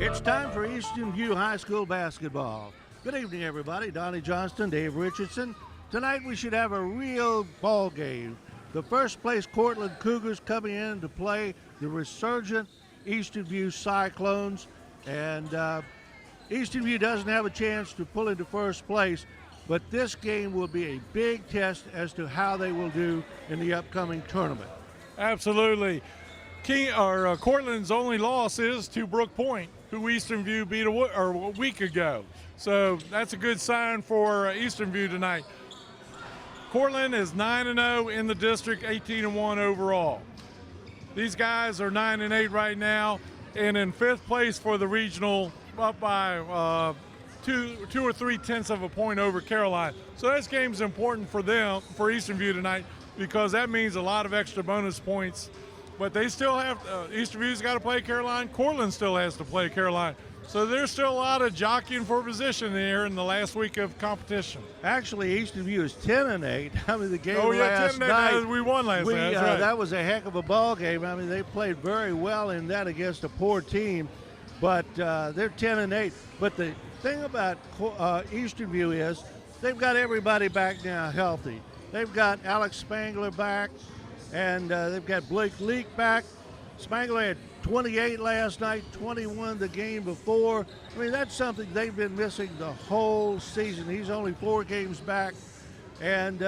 It's time for Easton View High School basketball. Good evening, everybody. Donnie Johnston, Dave Richardson. Tonight we should have a real ball game. The first place Courtland Cougars coming in to play the resurgent Easton View Cyclones. And Easton View doesn't have a chance to pull into first place, but this game will be a big test as to how they will do in the upcoming tournament. Absolutely. Courtland's only loss is to Brook Point, who Easton View beat a week ago. So that's a good sign for Easton View tonight. Courtland is 9-0 in the district, 18-1 overall. These guys are 9-8 right now, and in fifth place for the regional, up by 2 or 3/10 of a point over Caroline. So this game's important for them, for Easton View tonight, because that means a lot of extra bonus points. But they still have, Easton View's got to play Caroline. Courtland still has to play Caroline. So there's still a lot of jockeying for position here in the last week of competition. Actually, Easton View is 10-8. I mean, the game last night, we won last night. That's right. That was a heck of a ball game. I mean, they played very well in that against a poor team, but they're 10-8. But the thing about Easton View is they've got everybody back now healthy. They've got Alex Spangler back, and they've got Blake Leak back. Spangler had 28 last night, 21 the game before. I mean, that's something they've been missing the whole season. He's only 4 games back. And,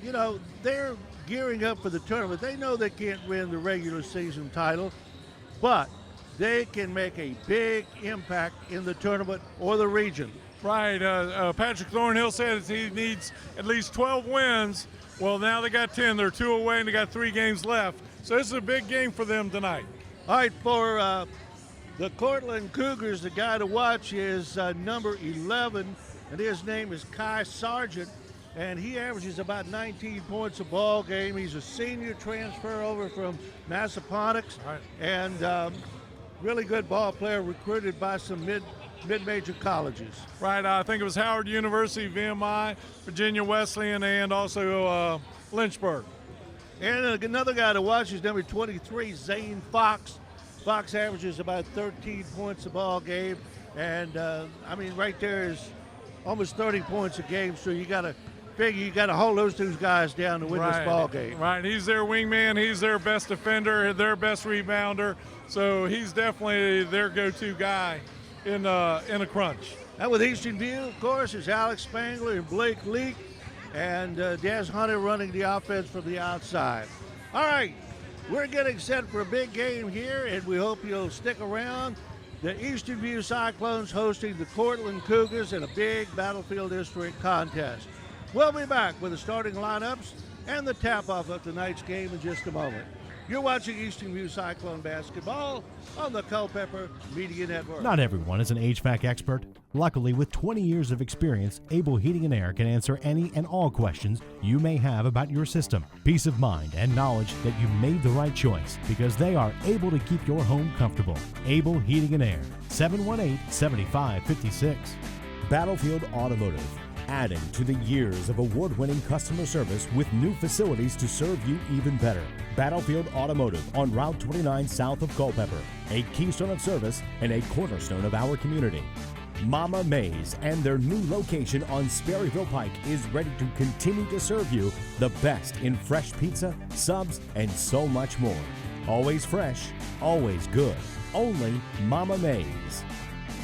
you know, they're gearing up for the tournament. They know they can't win the regular season title, but they can make a big impact in the tournament or the region. Right. Patrick Thornhill said he needs at least 12 wins. Well, now they got 10. They're 2 away, and they got 3 games left. So this is a big game for them tonight. All right, for the Courtland Cougars, the guy to watch is number 11, and his name is Kai Sargent, and he averages about 19 points a ball game. He's a senior transfer over from Massaponax, right, and really good ball player, recruited by some mid-major colleges. Right, I think it was Howard University, VMI, Virginia Wesleyan, and also Lynchburg. And another guy to watch is number 23, Zane Fox. Fox averages about 13 points a ball game, and I mean, right there is almost 30 points a game. So you got to figure you got to hold those 2 guys down to win this ball game. Right, he's their wingman, he's their best defender, their best rebounder. So he's definitely their go-to guy in a crunch. Now with Easton View, of course, is Alex Spangler and Blake Leak, and Des Hunter running the offense from the outside. All right, we're getting set for a big game here, and we hope you'll stick around. The Easton View Cyclones hosting the Courtland Cougars in a big Battlefield District contest. We'll be back with the starting lineups and the tap-off of tonight's game in just a moment. You're watching Easton View Cyclone basketball on the Culpeper Media Network. Not everyone is an HVAC expert. Luckily, with 20 years of experience, Able Heating and Air can answer any and all questions you may have about your system. Peace of mind and knowledge that you made the right choice, because they are able to keep your home comfortable. Able Heating and Air, 718-7556. Battlefield Automotive, adding to the years of award-winning customer service with new facilities to serve you even better. Battlefield Automotive on Route 29 south of Culpeper, a keystone of service and a cornerstone of our community. Mama Mays and their new location on Sperryville Pike is ready to continue to serve you the best in fresh pizza, subs, and so much more. Always fresh, always good. Only Mama Mays.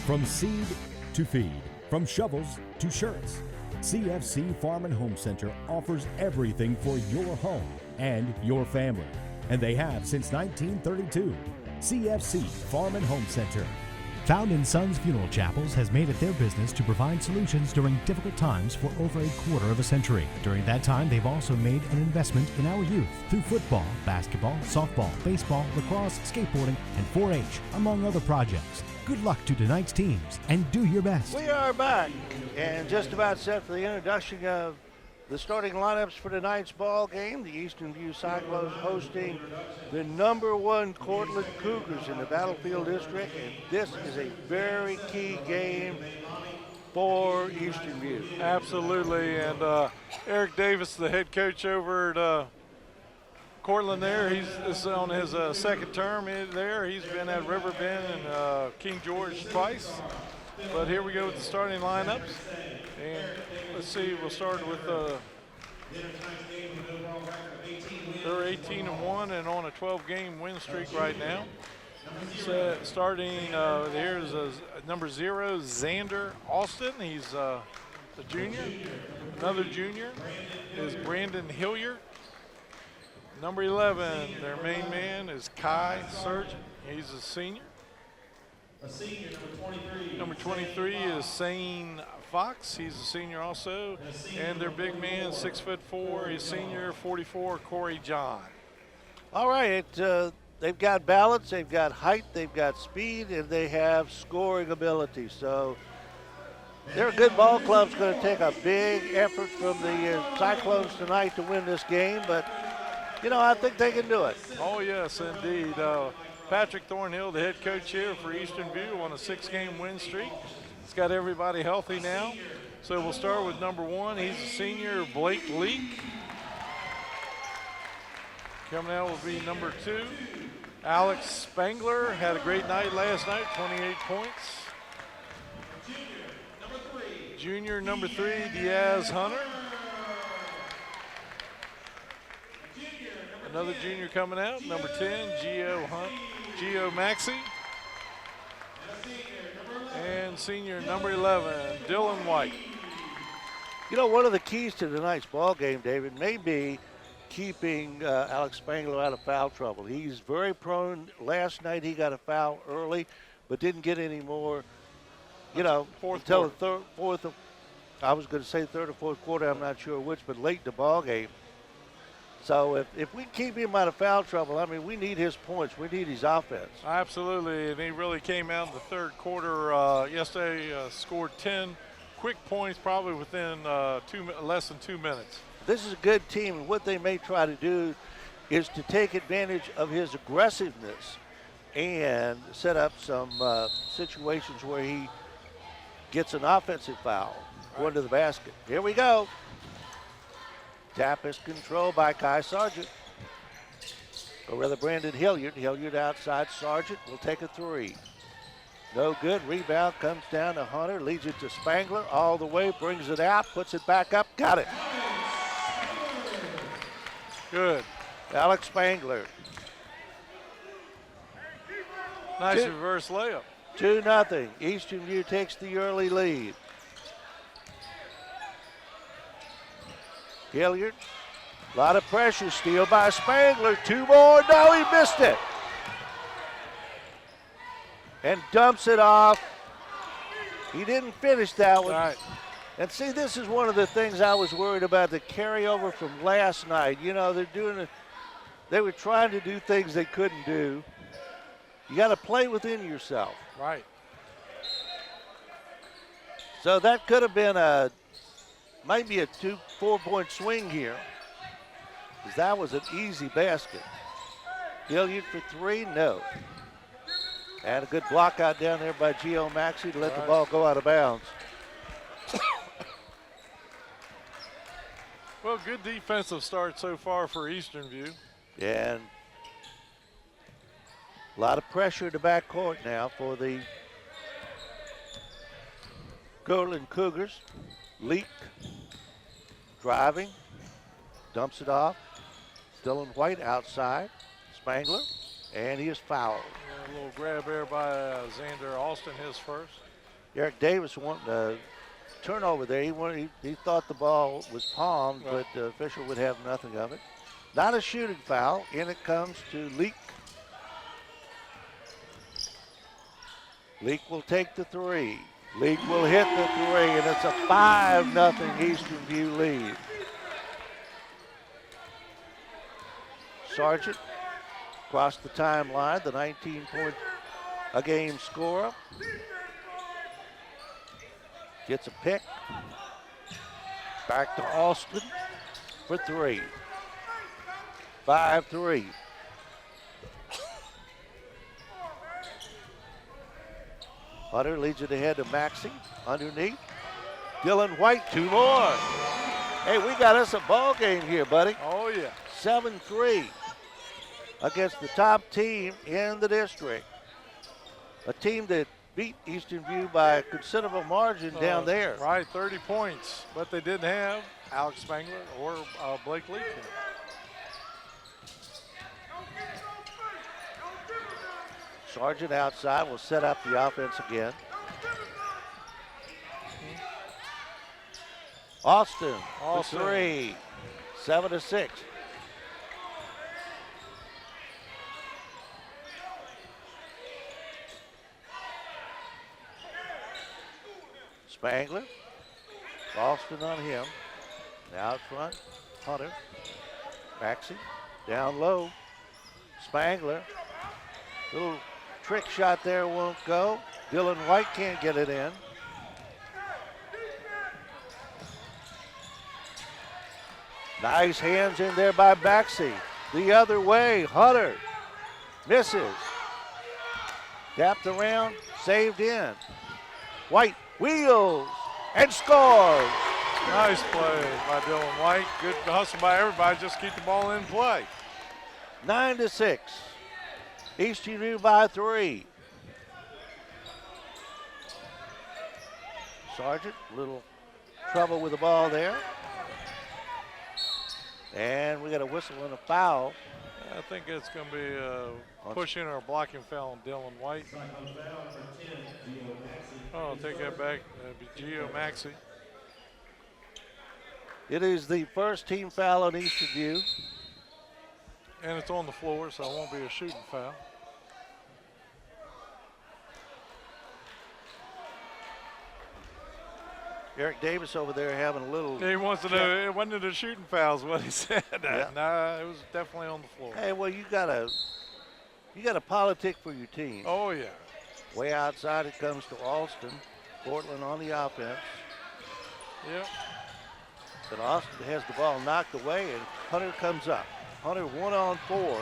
From seed to feed, from shovels to shirts, CFC Farm and Home Center offers everything for your home and your family. And they have since 1932. CFC Farm and Home Center. Found in Sons Funeral Chapels has made it their business to provide solutions during difficult times for over a quarter of a century. During that time, they've also made an investment in our youth through football, basketball, softball, baseball, lacrosse, skateboarding, and 4-H, among other projects. Good luck to tonight's teams, and do your best. We are back and just about set for the introduction of the starting lineups for tonight's ball game. The Easton View Cyclones hosting the #1 Courtland Cougars in the Battlefield District, and this is a very key game for Easton View. Absolutely, and Eric Davis, the head coach over at Courtland there, this is on his second term there. He's been at Riverbend and King George twice. But here we go with the starting lineups. And let's see, we'll start with they're 18-1 and on a 12-game win streak right now. So starting here's number 0, Xander Austin. He's a junior. Another junior is Brandon Hilliard. Number 11, their main man is Kai Surgeon. He's a senior. Number 23 is Sane Fox. He's a senior also. And their big man, 6'4", he's senior, 44, Corey John. All right, they've got balance, they've got height, they've got speed, and they have scoring ability. So they're a good ball club. It's going to take a big effort from the Cyclones tonight to win this game, but, you know, I think they can do it. Oh, yes, indeed. Patrick Thornhill, the head coach here for Eastern View, on a 6-game win streak. He's got everybody healthy now. So we'll start with number 1. He's a senior, Blake Leak. Coming out will be number 2, Alex Spangler. Had a great night last night, 28 points. Junior, number 3, Diaz Hunter. Another junior coming out, number 10, Gio Maxey. And senior, number 11, Dylan White. You know, one of the keys to tonight's ball game, David, may be keeping Alex Spangler out of foul trouble. He's very prone. Last night he got a foul early, but didn't get any more, you know, until the fourth. I was going to say third or fourth quarter, I'm not sure which, but late in the ball game. So if we keep him out of foul trouble, I mean, we need his points. We need his offense. Absolutely, and he really came out in the third quarter yesterday, scored 10 quick points probably within less than 2 minutes. This is a good team, and what they may try to do is to take advantage of his aggressiveness and set up some situations where he gets an offensive foul going to the basket. Here we go. Tap is controlled by Kai Sargent. Or rather Brandon Hilliard. Hilliard outside. Sargent will take a 3. No good. Rebound comes down to Hunter. Leads it to Spangler all the way. Brings it out. Puts it back up. Got it. Good. Alex Spangler. Nice reverse layup. 2-0. Eastern View takes the early lead. Hilliard, a lot of pressure, steal by Spangler, 2 more, no, he missed it. And dumps it off. He didn't finish that one. Right. And see, this is one of the things I was worried about, the carryover from last night. You know, they were trying to do things they couldn't do. You got to play within yourself. Right. So that could have been maybe a 4-point swing here, because that was an easy basket. Hilliard for 3, no. And a good block out down there by Gio Maxey to let the ball go out of bounds. Well, good defensive start so far for Eastern View. And a lot of pressure in the backcourt now for the Courtland Cougars. Leak. Driving, dumps it off. Dylan White outside. Spangler, and he is fouled. Yeah, a little grab there by Xander Austin, his first. Eric Davis wanting a turnover there. He thought the ball was palmed, but the official would have nothing of it. Not a shooting foul. In it comes to Leak. Leak will take the 3. Leak will hit the 3, and it's a 5-0 Eastern View lead. Sargent across the timeline, the 19-point-a-game scorer. Gets a pick. Back to Austin for 3. 5-3. Hunter leads it ahead to Maxey. Underneath. Dylan White, 2 more. Hey, we got us a ball game here, buddy. Oh, yeah. 7-3. against the top team in the district. A team that beat Eastern View by a considerable margin down there. Right, 30 points, but they didn't have Alex Spangler or Blake Leakin. Sargent outside will set up the offense again. Austin for three, 7-6. Spangler, Austin on him. Now out front, Hunter, Maxey, down low. Spangler, little trick shot there won't go. Dylan White can't get it in. Nice hands in there by Maxey. The other way, Hunter misses. Tapped around, saved in. White wheels and scores. Nice play by Dylan White. Good hustle by everybody. Just keep the ball in play. 9-6. Easton View by 3. Sargent, little trouble with the ball there. And we got a whistle and a foul. I think it's going to be pushing or blocking foul on Dylan White. Oh, I'll take that back. That'd be Gio Maxey. It is the first team foul on Eastern View. And it's on the floor, so it won't be a shooting foul. Eric Davis over there having a little. He wants to know it wasn't a shooting foul, is what he said. Yeah. No, it was definitely on the floor. Hey, well, you gotta politic for your team. Oh yeah. Way outside it comes to Alston. Courtland on the offense. Yep. But Austin has the ball knocked away, and Hunter comes up. Hunter 1-on-4.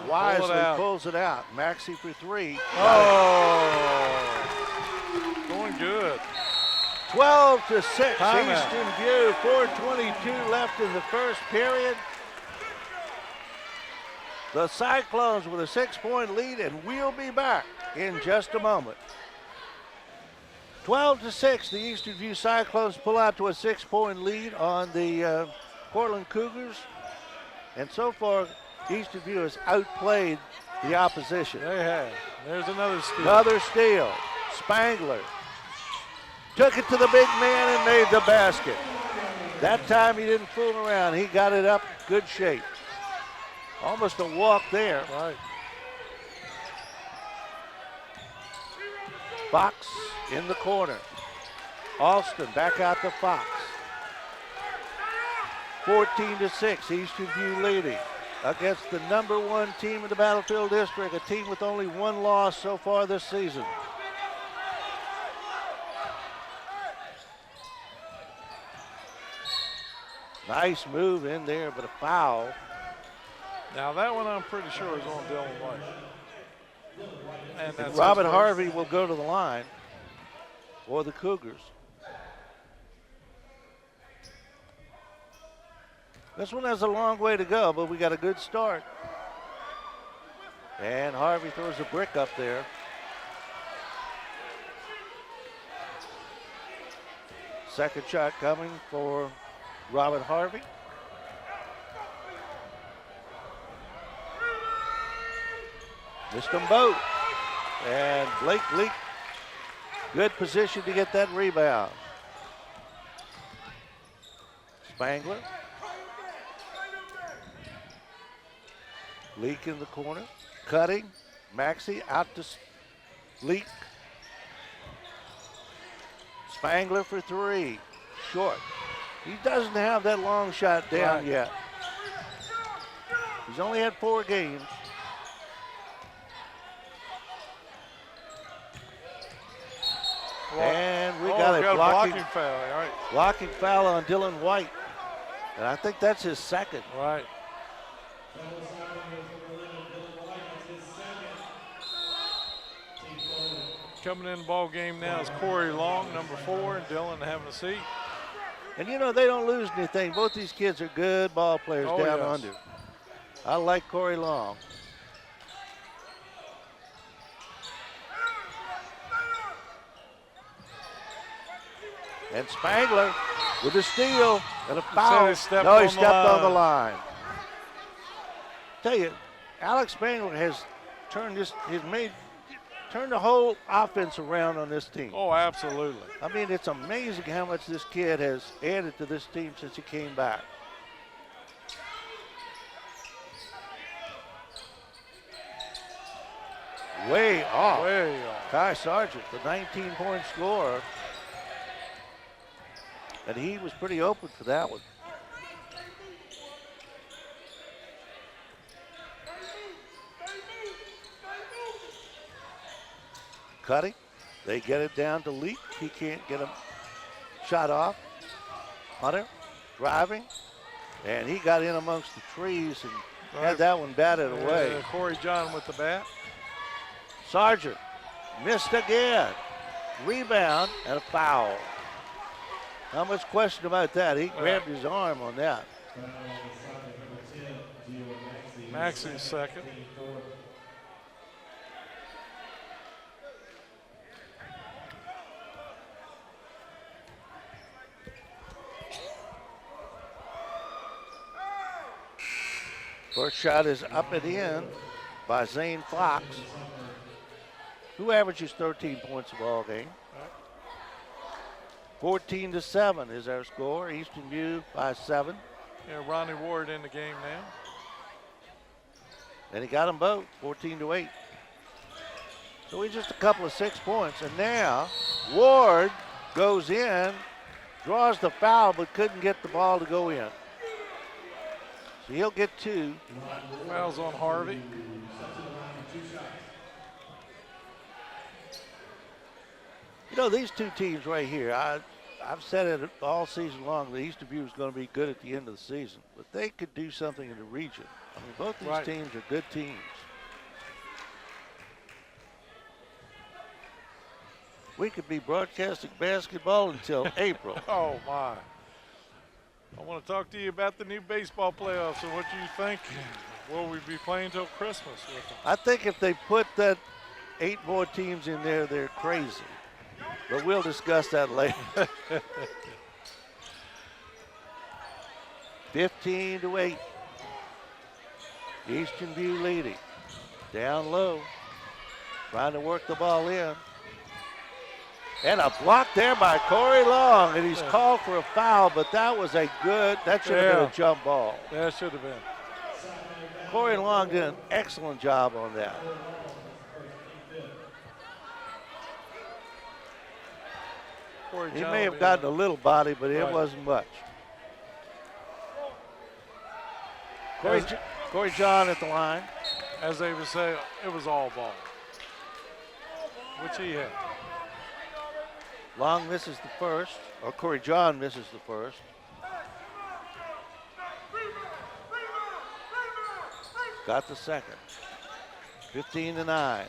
Wisely pulls it out. Maxey for 3. Oh, going good. 12-6. Timeout. Eastern View. 4:22 left in the first period. The Cyclones with a 6-point lead, and we'll be back in just a moment. 12-6, the Eastern View Cyclones pull out to a 6-point lead on the Courtland Cougars. And so far, Eastern View has outplayed the opposition. They have. There's another steal. Another steal. Spangler took it to the big man and made the basket. That time he didn't fool around. He got it up, good shape. Almost a walk there. Right. Fox in the corner. Alston back out to Fox. 14-6, Eastern View leading against the #1 team in the Battlefield District, a team with only 1 loss so far this season. Nice move in there, but a foul. Now that one I'm pretty sure is on Dylan White. And that's Robin Harvey will go to the line for the Cougars. This one has a long way to go, but we got a good start. And Harvey throws a brick up there. Second shot coming for Robin Harvey. Missed them both. And Blake Leak, good position to get that rebound. Spangler. Leak in the corner. Cutting. Maxey out to Leak. Spangler for 3. Short. He doesn't have that long shot down yet. He's only had 4 games. And we got a blocking foul. All right. Blocking foul on Dylan White. And I think that's his second. Right. Coming in the ball game now is Corey Long, #4, and Dylan having a seat. And you know, they don't lose anything. Both these kids are good ball players down under. I like Corey Long. And Spangler with a steal and a foul. He stepped on the line. Tell you, Alex Spangler has turned turned the whole offense around on this team. Oh, absolutely. I mean, it's amazing how much this kid has added to this team since he came back. Way off. Way off. Kai Sargent, the 19-point scorer. And he was pretty open for that one. Cutting. They get it down to Leak. He can't get him shot off. Hunter driving. And he got in amongst the trees and had that one batted away. Corey John with the bat. Sargent missed again. Rebound and a foul. Not much question about that. He grabbed his arm on that. Maxi's second. First shot is up and in by Zane Fox, who averages 13 points a ball game. 14-7 is our score. Easton View by 7. Yeah, Ronnie Ward in the game now. And he got them both, 14-8. So he's just a couple of 6 points. And now Ward goes in, draws the foul, but couldn't get the ball to go in. So he'll get 2. Fouls on Harvey. You know, these two teams right here, I've said it all season long, that Easton View is going to be good at the end of the season, but they could do something in the region. I mean, both these teams are good teams. We could be broadcasting basketball until April. Oh, my. I want to talk to you about the new baseball playoffs and what you think. Will we be playing till Christmas with them? I think if they put that 8 more teams in there, they're crazy. But we'll discuss that later. 15-8. Easton View leading. Down low. Trying to work the ball in. And a block there by Corey Long. And he's called for a foul, but that was that should have been a jump ball. That should have been. Corey Long did an excellent job on that. He may have gotten a little body, but it wasn't much. Corey John at the line. As they would say, it was all ball, which he had. Long misses the first, or Corey John misses the first. Got the second. 15-9.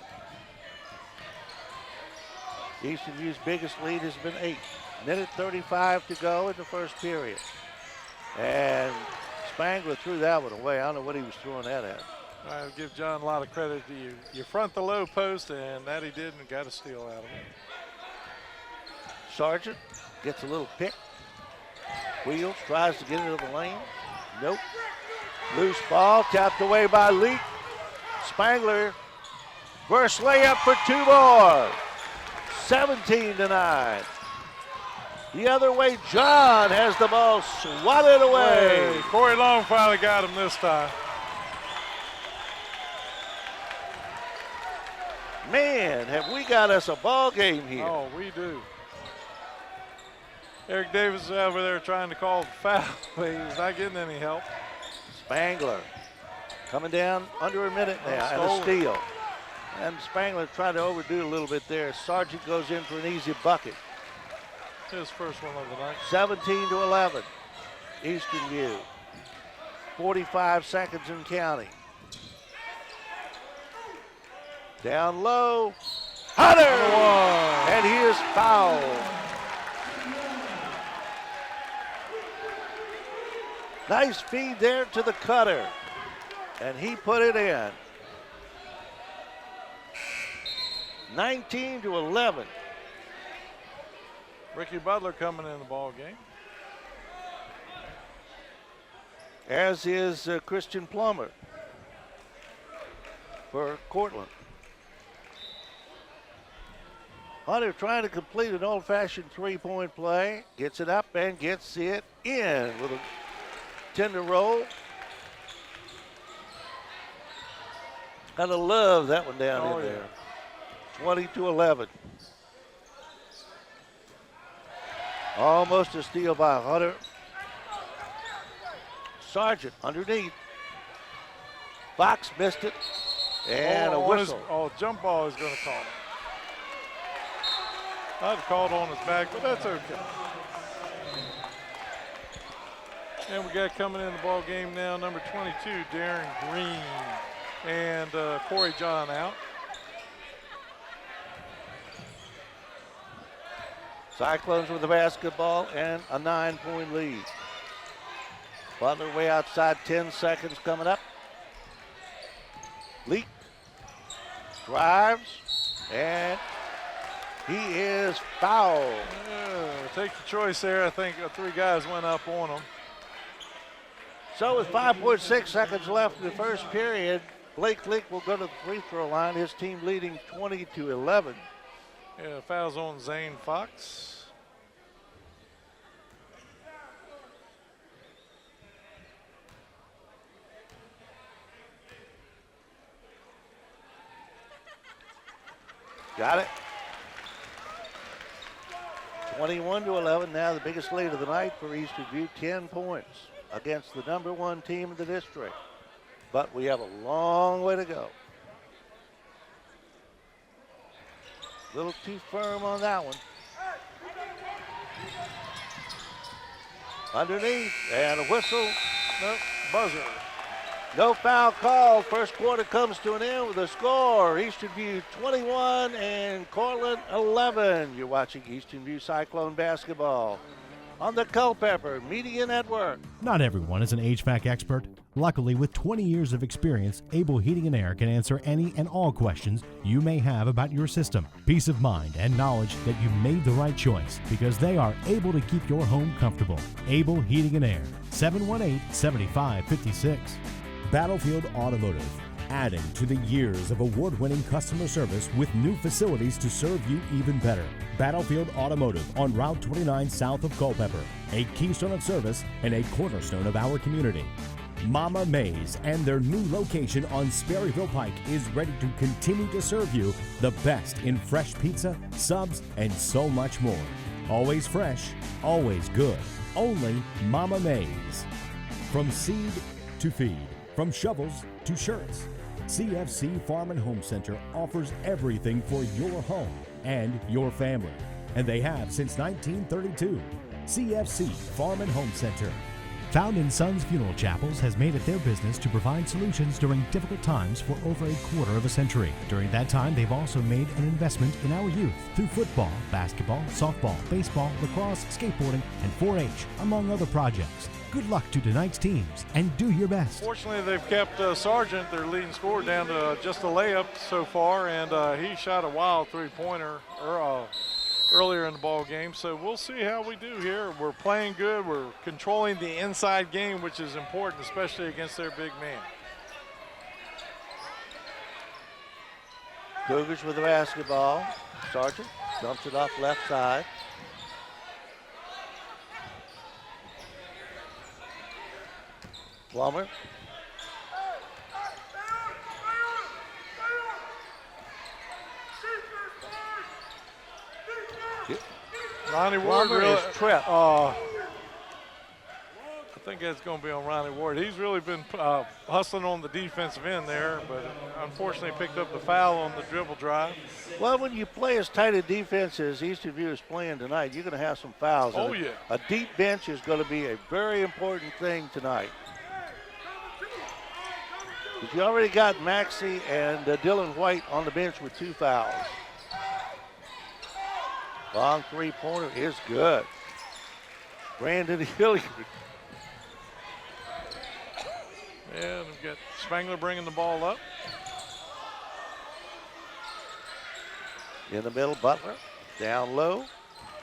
Easton View's biggest lead has been 8. Minute 35 to go in the first period. And Spangler threw that one away. I don't know what he was throwing that at. I'll give John a lot of credit to you. You front the low post, and that he did, and got a steal out of it. Sargent gets a little pick. Wheels, tries to get into the lane. Nope. Loose ball, tapped away by Leak. Spangler, first layup for 2 more. 17-9. The other way, John has the ball swatted away. Hey, Corey Long finally got him this time. Man, have we got us a ball game here. Oh, we do. Eric Davis is over there trying to call the foul. He's not getting any help. Spangler coming down under a minute now and a steal. And Spangler tried to overdo a little bit there. Sargent goes in for an easy bucket. His first one of the night. 17-11. Easton View. 45 seconds and counting. Down low. Hunter! And he is fouled. Nice feed there to the cutter. and he put it in. 19-11. Ricky Butler coming in the ball game. As is Christian Plummer for Courtland. Hunter trying to complete an old-fashioned three-point play. Gets it up and gets it in with a tender roll. Kind of love that one down in there. 20-11. Almost a steal by Hunter. Sargent underneath. Fox missed it. And a whistle. Jump ball is going to call it. I'd have called on his back, but that's okay. And we got coming in the ball game now, number 22, Darren Green, and Corey John out. Cyclones with the basketball and a 9-point lead. Butler way outside, 10 seconds coming up. Leak, drives, and he is fouled. Take the choice there. I think 3 guys went up on him. So with 5.6 seconds left in the first period, Blake Leak will go to the free throw line. His team leading 20-11. Yeah, fouls on Zane Fox. Got it. 21-11, now the biggest lead of the night for Eastern View, 10 points against the number 1 team in the district. But we have a long way to go. A little too firm on that one. Underneath, and a whistle. Nope, buzzer. No foul call. First quarter comes to an end with a score. Eastern View 21 and Courtland 11. You're watching Eastern View Cyclone basketball on the Culpeper Media Network. Not everyone is an HVAC expert. Luckily, with 20 years of experience, Able Heating and Air can answer any and all questions you may have about your system. Peace of mind and knowledge that you made the right choice because they are able to keep your home comfortable. Able Heating and Air, 718-7556. Battlefield Automotive, adding to the years of award-winning customer service with new facilities to serve you even better. Battlefield Automotive on Route 29 south of Culpeper, a keystone of service and a cornerstone of our community. Mama Mays and their new location on Sperryville Pike is ready to continue to serve you the best in fresh pizza, subs, and so much more. Always fresh, always good. Only Mama Mays. From seed to feed, from shovels to shirts, CFC Farm and Home Center offers everything for your home and your family. And they have since 1932. CFC Farm and Home Center. Found in Sons Funeral Chapels has made it their business to provide solutions during difficult times for over a quarter of a century. During that time, they've also made an investment in our youth through football, basketball, softball, baseball, lacrosse, skateboarding, and 4-H, among other projects. Good luck to tonight's teams, and do your best. Fortunately, they've kept Sargent, their leading scorer, down to just a layup so far, and he shot a wild three-pointer earlier in the ball game. So we'll see how we do here. We're playing good. We're controlling the inside game, which is important, especially against their big man. Cougars with the basketball. Sargent dumps it off left side. Plummer. Ronnie Ward Plummer really is tripped. I think that's going to be on Ronnie Ward. He's really been hustling on the defensive end there, but unfortunately picked up the foul on the dribble drive. Well, when you play as tight a defense as Eastern View is playing tonight, you're going to have some fouls. Oh, yeah. A deep bench is going to be a very important thing tonight. But you already got Maxey and Dylan White on the bench with 2 fouls. Long three-pointer is good. Brandon Hilliard. And we've got Spangler bringing the ball up. In the middle, Butler down low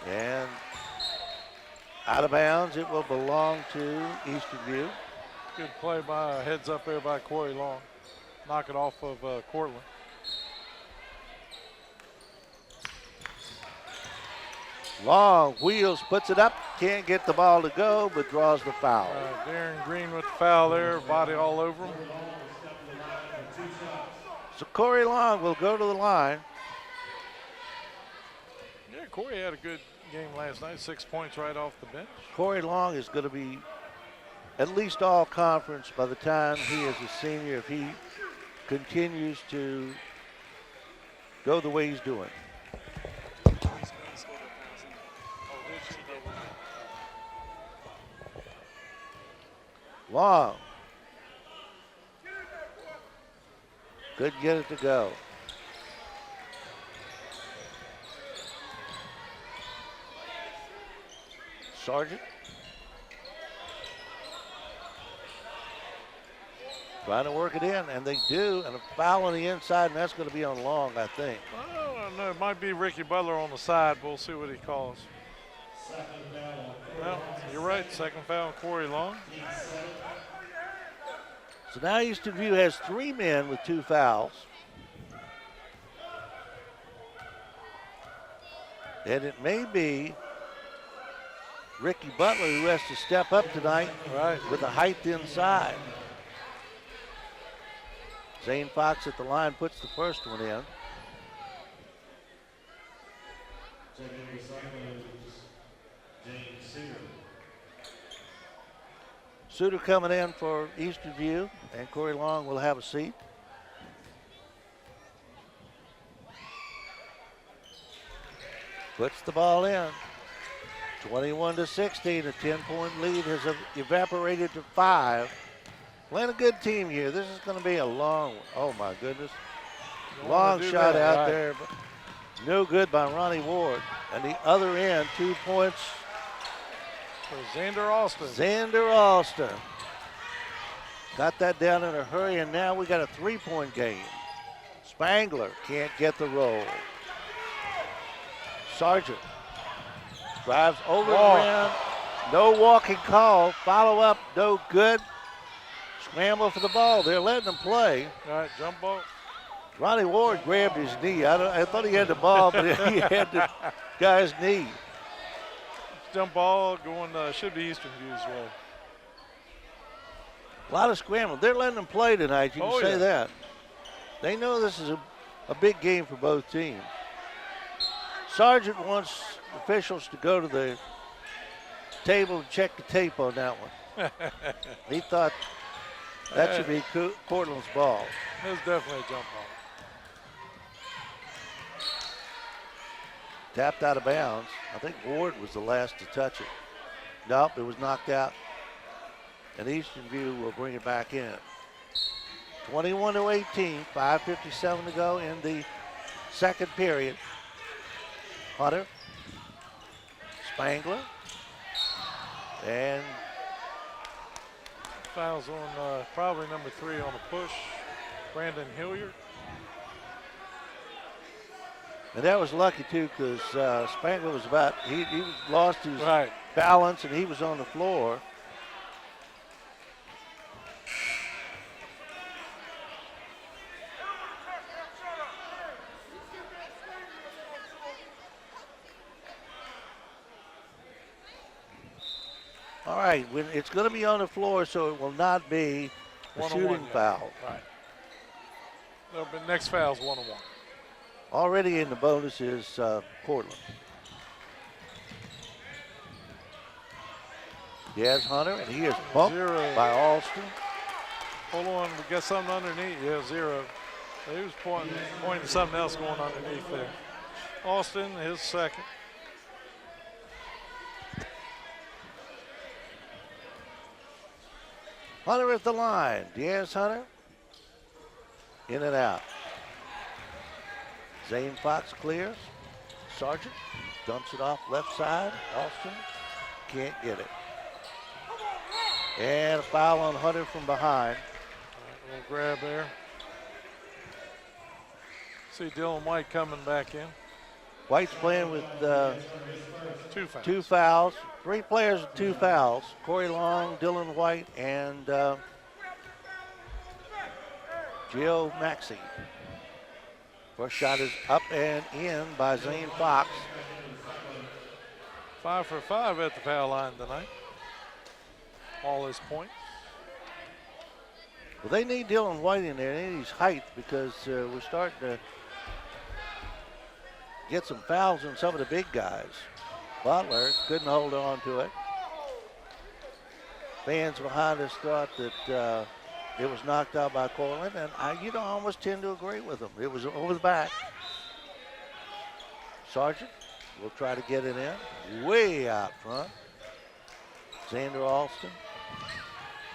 and out of bounds. It will belong to Eastern View. Good play by heads up there by Corey Long. Knock it off of Courtland. Long wheels, puts it up, can't get the ball to go, but draws the foul. Darren Green with the foul there, body all over him. So Corey Long will go to the line. Yeah, Corey had a good game last night, 6 points right off the bench. Corey Long is going to be at least all conference by the time he is a senior if he continues to go the way he's doing. Long. Couldn't get it to go. Sargent. Trying to work it in, and they do, and a foul on the inside, and that's going to be on Long, I think. I don't know, it might be Ricky Butler on the side. We'll see what he calls. Well, you're right, second foul on Corey Long. So now Eastern View has 3 men with 2 fouls. And it may be Ricky Butler who has to step up tonight with the height inside. Zane Fox at the line puts the first one in. Suter coming in for Eastern View, and Corey Long will have a seat. Puts the ball in. 21-16, a 10-point lead has evaporated to 5. Playing a good team here. This is going to be a long, oh my goodness. Long shot out there, but no good by Ronnie Ward. And the other end, 2 points. For Xander Austin. Xander Austin. Got that down in a hurry, and now we got a 3-point game. Spangler can't get the roll. Sargent drives over the rim. No walking call. Follow up, no good. Scramble for the ball. They're letting him play. All right, jump ball. Ronnie Ward grabbed his knee. I thought he had the ball, but he had the guy's knee. Jump ball going, should be Eastern View's way. A lot of scrambling. They're letting them play tonight. You can say that. They know this is a big game for both teams. Sargent wants officials to go to the table and check the tape on that one. He thought that should be Courtland's ball. It was definitely a jump ball. Tapped out of bounds. I think Ward was the last to touch it. Nope, it was knocked out. And Eastern View will bring it back in. 21-18, 5:57 to go in the second period. Hunter, Spangler, and fouls on probably number 3 on a push, Brandon Hilliard. And that was lucky too, because Spangler was he lost his balance and he was on the floor. All right, it's going to be on the floor, so it will not be a shooting foul. Right. The next foul is 1-on-1. Already in the bonus is Courtland. Yes, Hunter, and he is bumped by Alston. Hold on, we got something underneath. Yeah, 0. He was pointing to something else going underneath there. Austin, his second. Hunter at the line. Diaz Hunter. In and out. Zane Fox clears. Sargent dumps it off left side. Austin can't get it. And a foul on Hunter from behind. Little grab there. See Dylan White coming back in. White's playing with 2 fouls. 2 fouls. 3 players with 2 fouls. Corey Long, Dylan White, and Gio Maxey. First shot is up and in by Zane Fox. 5 for 5 at the foul line tonight. All his points. Well, they need Dylan White in there. They need his height because we're starting to get some fouls on some of the big guys. Butler couldn't hold on to it. Fans behind us thought that it was knocked out by Courtland, and I almost tend to agree with them. It was over the back. Sargent will try to get it in. Way out front. Xander Alston.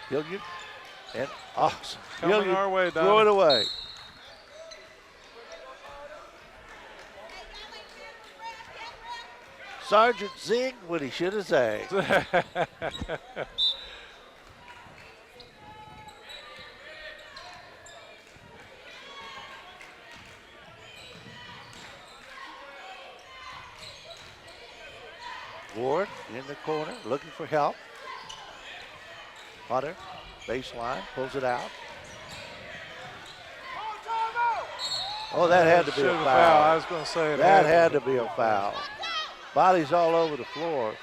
Hilliard. And awesome. Coming Hilliard our way, throw it away. Sargent zigged what he should have zagged. Ward in the corner looking for help. Hunter, baseline, pulls it out. Oh, that had to be a foul. I was going to say that had to be a foul. Bodies all over the floor.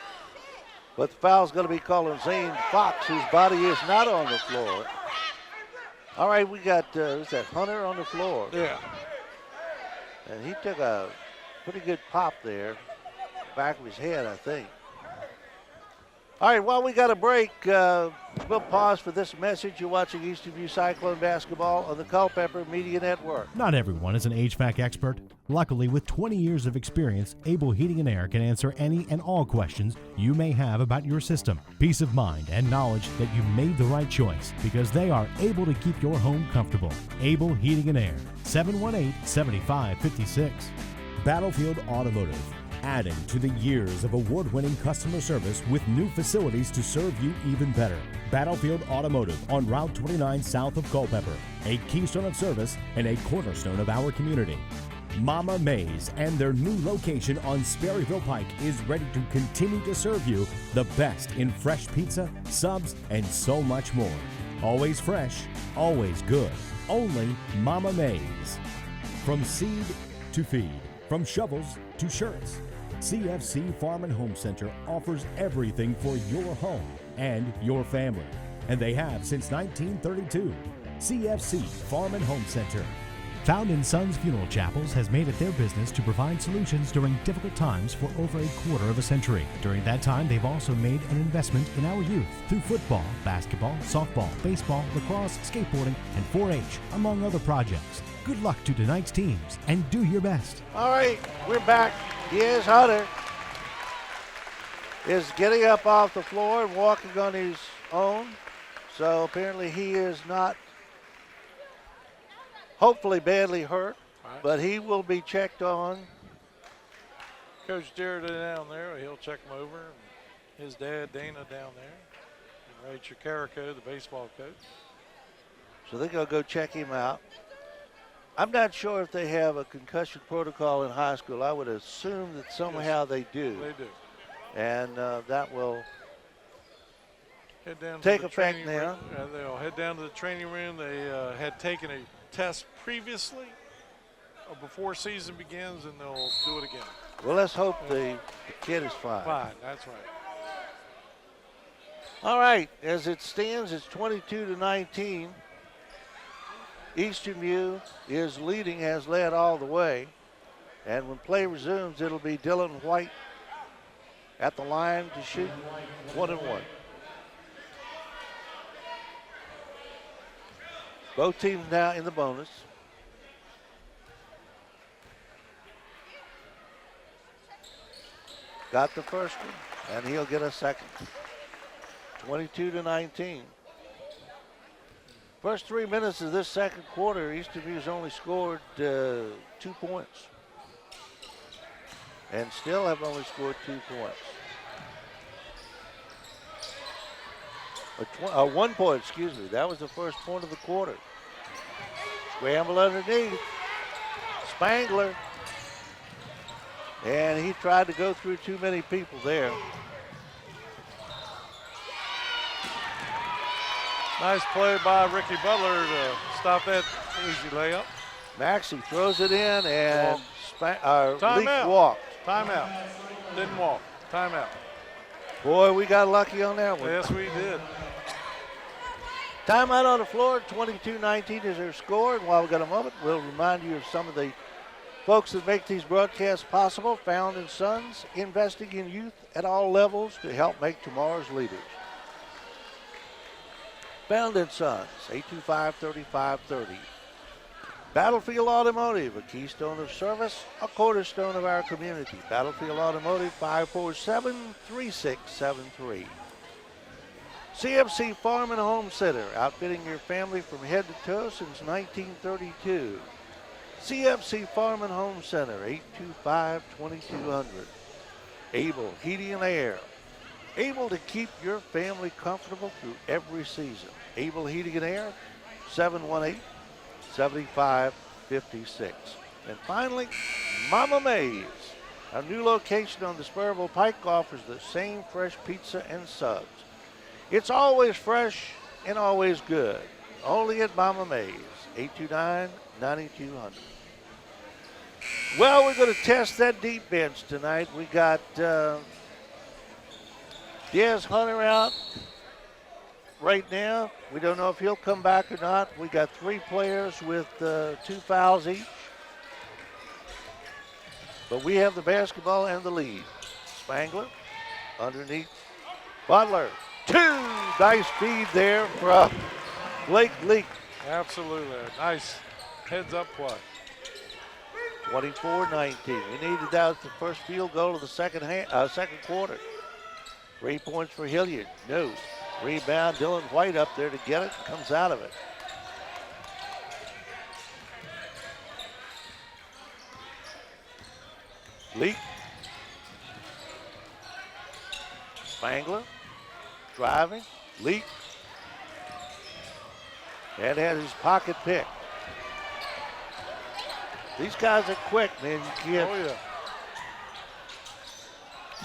But the foul's going to be called on Zane Fox, whose body is not on the floor. All right, we got, who's that, Hunter on the floor. Yeah. And he took a pretty good pop there. Back of his head, I think. All right, while we got a break, we'll pause for this message. You're watching Eastern View Cyclone basketball on the Culpeper Media Network. Not everyone is an HVAC expert. Luckily, with 20 years of experience, Able Heating and Air can answer any and all questions you may have about your system. Peace of mind and knowledge that you made the right choice because they are able to keep your home comfortable. Able Heating and Air, 718-7556. Battlefield Automotive, adding to the years of award-winning customer service with new facilities to serve you even better. Battlefield Automotive on Route 29 south of Culpeper, a keystone of service and a cornerstone of our community. Mama Mays and their new location on Sperryville Pike is ready to continue to serve you the best in fresh pizza, subs, and so much more. Always fresh, always good. Only Mama Mays. From seed to feed, from shovels to shirts, CFC Farm and Home Center offers everything for your home and your family. And they have since 1932. CFC Farm and Home Center. Found in Sons Funeral Chapels has made it their business to provide solutions during difficult times for over a quarter of a century. During that time, they've also made an investment in our youth through football, basketball, softball, baseball, lacrosse, skateboarding, and 4-H, among other projects. Good luck to tonight's teams and do your best. All right, we're back. Here's Hunter. Is getting up off the floor and walking on his own. So apparently he is not hopefully badly hurt, but he will be checked on. Coach Jared down there, he'll check him over. And his dad, Dana, down there. And Ray Chicarico, the baseball coach. So they're going to go check him out. I'm not sure if they have a concussion protocol in high school. I would assume that somehow they do. They do. And that will head down take to the effect training now. Room. They'll head down to the training room. They had taken a test previously before season begins, and they'll do it again. Well, let's hope the kid is fine. Fine, that's right. All right, as it stands, it's 22-19. Eastern View is leading, has led all the way. And when play resumes, it'll be Dylan White at the line to shoot 1-1. Both teams now in the bonus. Got the first one, and he'll get a second. 22-19. First 3 minutes of this second quarter, Eastern View's only scored 2 points. And still have only scored 2 points. 1 point, excuse me. That was the first point of the quarter. Scramble underneath. Spangler. And he tried to go through too many people there. Nice play by Ricky Butler to stop that easy layup. Maxey throws it in and Leak Timeout. walked. Timeout. Didn't walk. Timeout. Boy, we got lucky on that one. Yes, we did. Timeout on the floor, 22-19 is their score. And while we've got a moment, we'll remind you of some of the folks that make these broadcasts possible. Found and Sons, investing in youth at all levels to help make tomorrow's leaders. Found and Sons, 825-3530. Battlefield Automotive, a keystone of service, a cornerstone of our community. Battlefield Automotive, 547-3673. CFC Farm and Home Center, outfitting your family from head to toe since 1932. CFC Farm and Home Center, 825-2200. Able Heating and Air, able to keep your family comfortable through every season. Able Heating and Air, 718-7556. And finally, Mama Mae's. Our new location on the Spurville Pike offers the same fresh pizza and subs. It's always fresh and always good. Only at Mama Mae's, 829-9200. Well, we're going to test that deep bench tonight. We got Diaz Hunter out right now. We don't know if he'll come back or not. We got 3 players with 2 fouls each. But we have the basketball and the lead. Spangler underneath Butler. 2 nice feed there from Blake Leak. Absolutely. Nice heads-up play. 24-19. We needed that as the first field goal of the second quarter. 3 points for Hilliard. No. Rebound, Dylan White up there to get it. Comes out of it. Leak. Spangler. Driving. Leak. And has his pocket pick. These guys are quick, man. You can't. Oh, yeah.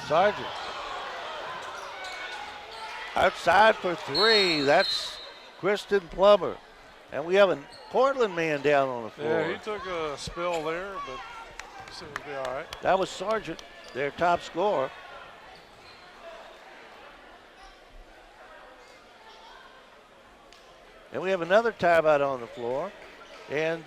Sargent. Outside for 3. That's Kristen Plummer. And we have a Courtland man down on the floor. Yeah, he took a spill there, but seems to be all right. That was Sargent, their top scorer. And we have another timeout on the floor. And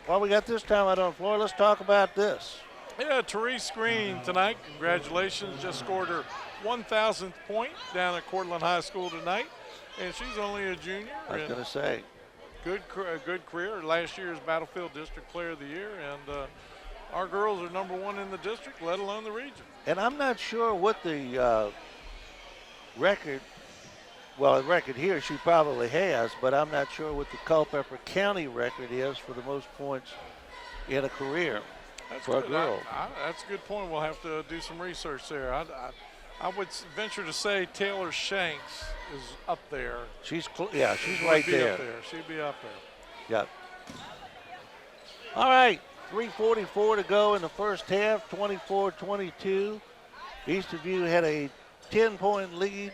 while we got this timeout on the floor, let's talk about this. Yeah, Therese Green tonight. Congratulations. Just scored her 1,000th point down at Courtland High School tonight. And she's only a junior. I was going to say. Good career. Last year's Battlefield District Player of the Year. And our girls are number 1 in the district, let alone the region. And I'm not sure what the record, well, the record here she probably has, but I'm not sure what the Culpeper County record is for the most points in a career for a girl. That's a good point. We'll have to do some research there. I would venture to say Taylor Shanks is up there. She's right there. She'd be up there. Yep. All right, 3:44 to go in the first half, 24-22. Eastview had a 10-point lead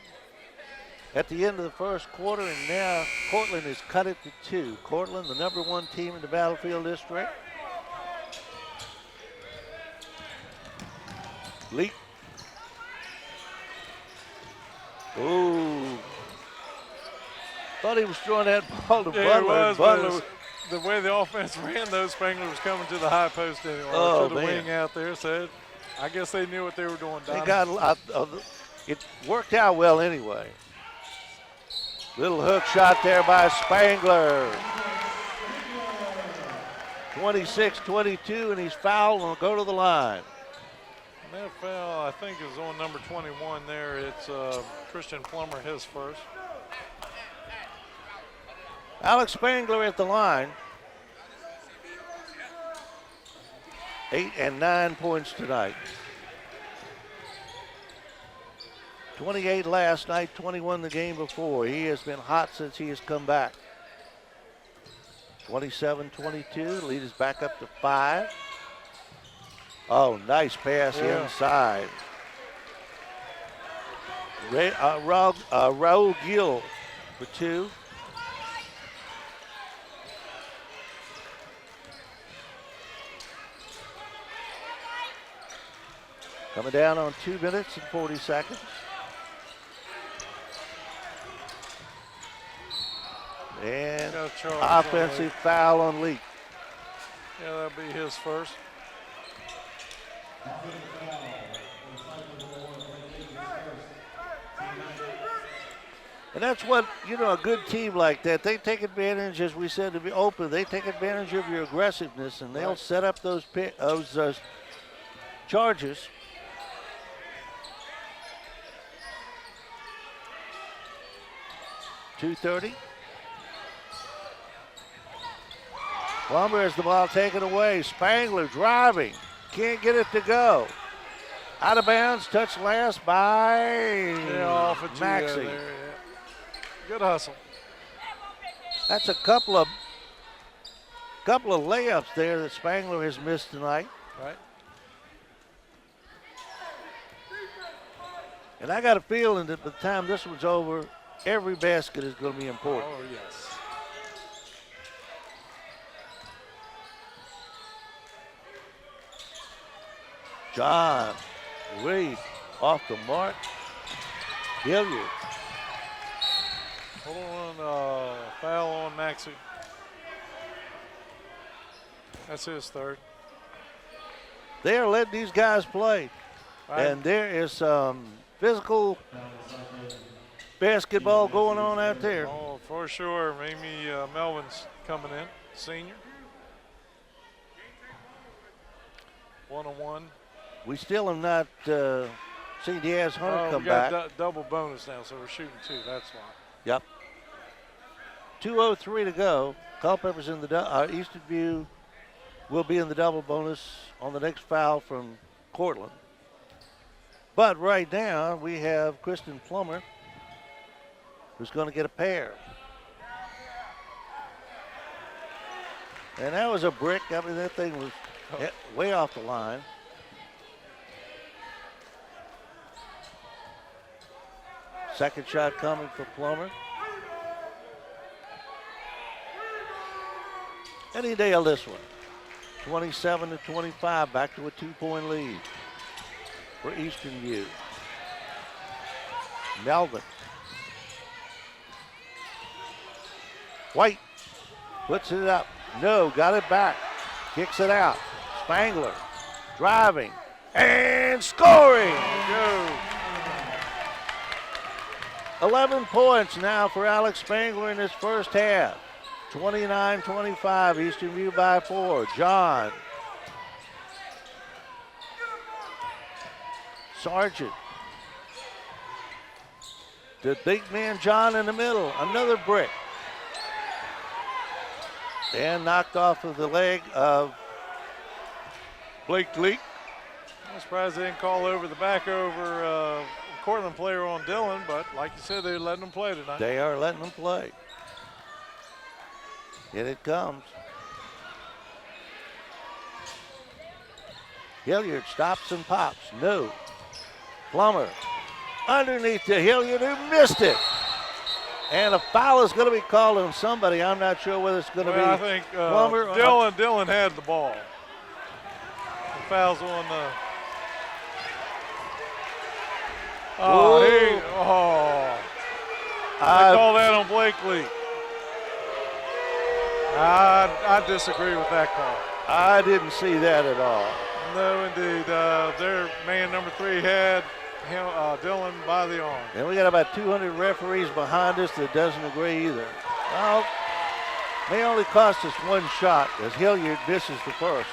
at the end of the first quarter, and now Courtland has cut it to 2. Courtland, the number 1 team in the Battlefield District. Leak. Ooh. Thought he was throwing that ball to Yeah, Butler. it was, Butler. the way the offense ran, though, Spangler was coming to the high post anyway. Oh, to the man. wing out there. So I guess they knew what they were doing. They got it worked out well anyway. Little hook shot there by Spangler. 26-22, and he's fouled and will go to the line. And that foul, I think, is on number 21 there. It's Christian Plummer, his first. Alex Spangler at the line. 8 and 9 points tonight. 28 last night, 21 the game before. He has been hot since he has come back. 27-22. Lead is back up to 5. Oh, nice pass inside. Raul Gill for 2. Coming down on 2 minutes and 40 seconds. And offensive foul on Leak. Yeah, that'll be his first. And that's what, a good team like that, they take advantage, as we said, to be open. They take advantage of your aggressiveness, and they'll set up those charges. .230. Plummer has the ball taken away. Spangler driving. Can't get it to go. Out of bounds. Touch last by off at Maxey. There, Good hustle. That's a couple of layups there that Spangler has missed tonight. Right. And I got a feeling that by the time this one's over, every basket is going to be important. Oh, yes. John Reed off the mark. Hilliard. Hold on, foul on Maxey. That's his third. They are letting these guys play. Right. And there is some physical basketball going on out there. Oh, for sure. Amy Melvin's coming in, senior. 1-on-1. We still have not seen Diaz Hunter come we got back. double bonus now, so we're shooting 2. That's why. Yep. 2:03 to go. Culpeper's in the Eastern View will be in the double bonus on the next foul from Courtland. But right now we have Kristen Plummer, who's going to get a pair. And that was a brick. I mean, that thing was way off the line. Second shot coming for Plummer. And he nailed this one. 27-25, back to a 2-point lead for Eastern View. Melvin. White puts it up. No, got it back. Kicks it out. Spangler driving and scoring. Go. 11 points now for Alex Spangler in his first half. 29-25, Eastern View by 4. John. Sargent. The big man John in the middle. Another brick. And knocked off of the leg of Blake Leak. I'm surprised they didn't call over the back over Courtland player on Dillon, but like you said, they're letting them play tonight. They are letting them play. In it comes. Hilliard stops and pops. No. Plummer underneath to Hilliard, who missed it. And a foul is going to be called on somebody. I'm not sure whether it's going to be I think Plummer. Dillon had the ball. The foul's on they call that on Blakely. I disagree with that call. I didn't see that at all. No, indeed. Their man number 3 had him, Dillon by the arm. And we got about 200 referees behind us that doesn't agree either. Well, may only cost us one shot as Hilliard misses the first.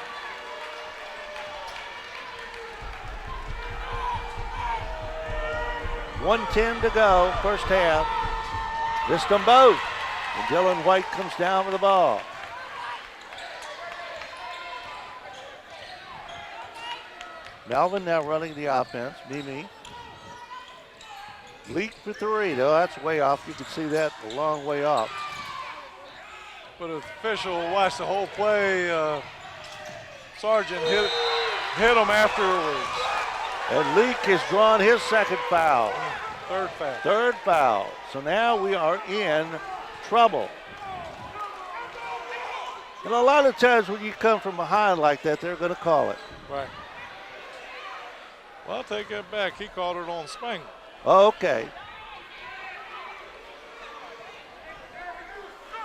.110 to go, first half. Missed them both. And Dylan White comes down with the ball. Melvin now running the offense. Mimi. Leak for 3. No, that's way off. You can see that a long way off. but the official watched the whole play. Sargent hit him afterwards. And Leak has drawn his second foul. Third foul. Third foul. So now we are in trouble. And a lot of times when you come from behind like that, they're going to call it. Right. Well, I'll take that back. He called it on Spangler. Okay.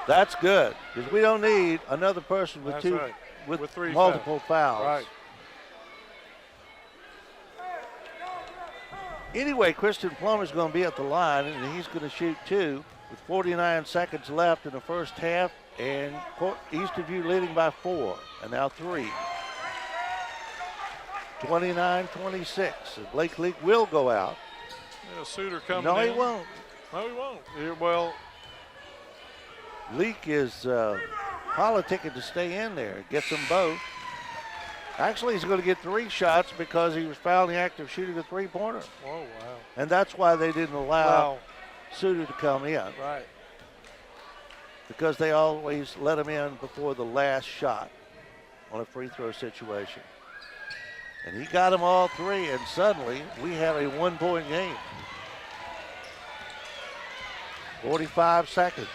That's good, because we don't need another person with with three multiple fouls. Right. Anyway, Christian Plummer's going to be at the line, and he's going to shoot 2 with 49 seconds left in the first half, and Easton View leading by 4, and now 3. 29-26. And Blake Leak will go out. Yeah, Suter coming No, in. he won't. No, he won't. Well, Leak is politicking to stay in there. Gets them both. Actually, he's going to get 3 shots because he was found in the act of shooting a three-pointer. oh, wow. And that's why they didn't allow Suter to come in. Right. Because they always let him in before the last shot on a free throw situation. And he got them all 3, and suddenly we have a 1-point game. 45 seconds.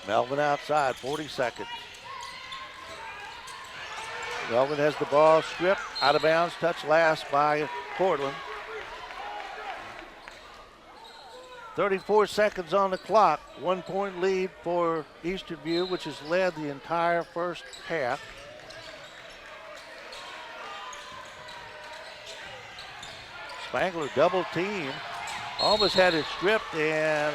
Melvin outside, 40 seconds. Melvin has the ball stripped, out of bounds, touched last by Courtland. 34 seconds on the clock, 1-point lead for Easton View, which has led the entire first half. Spangler double team, almost had it stripped, and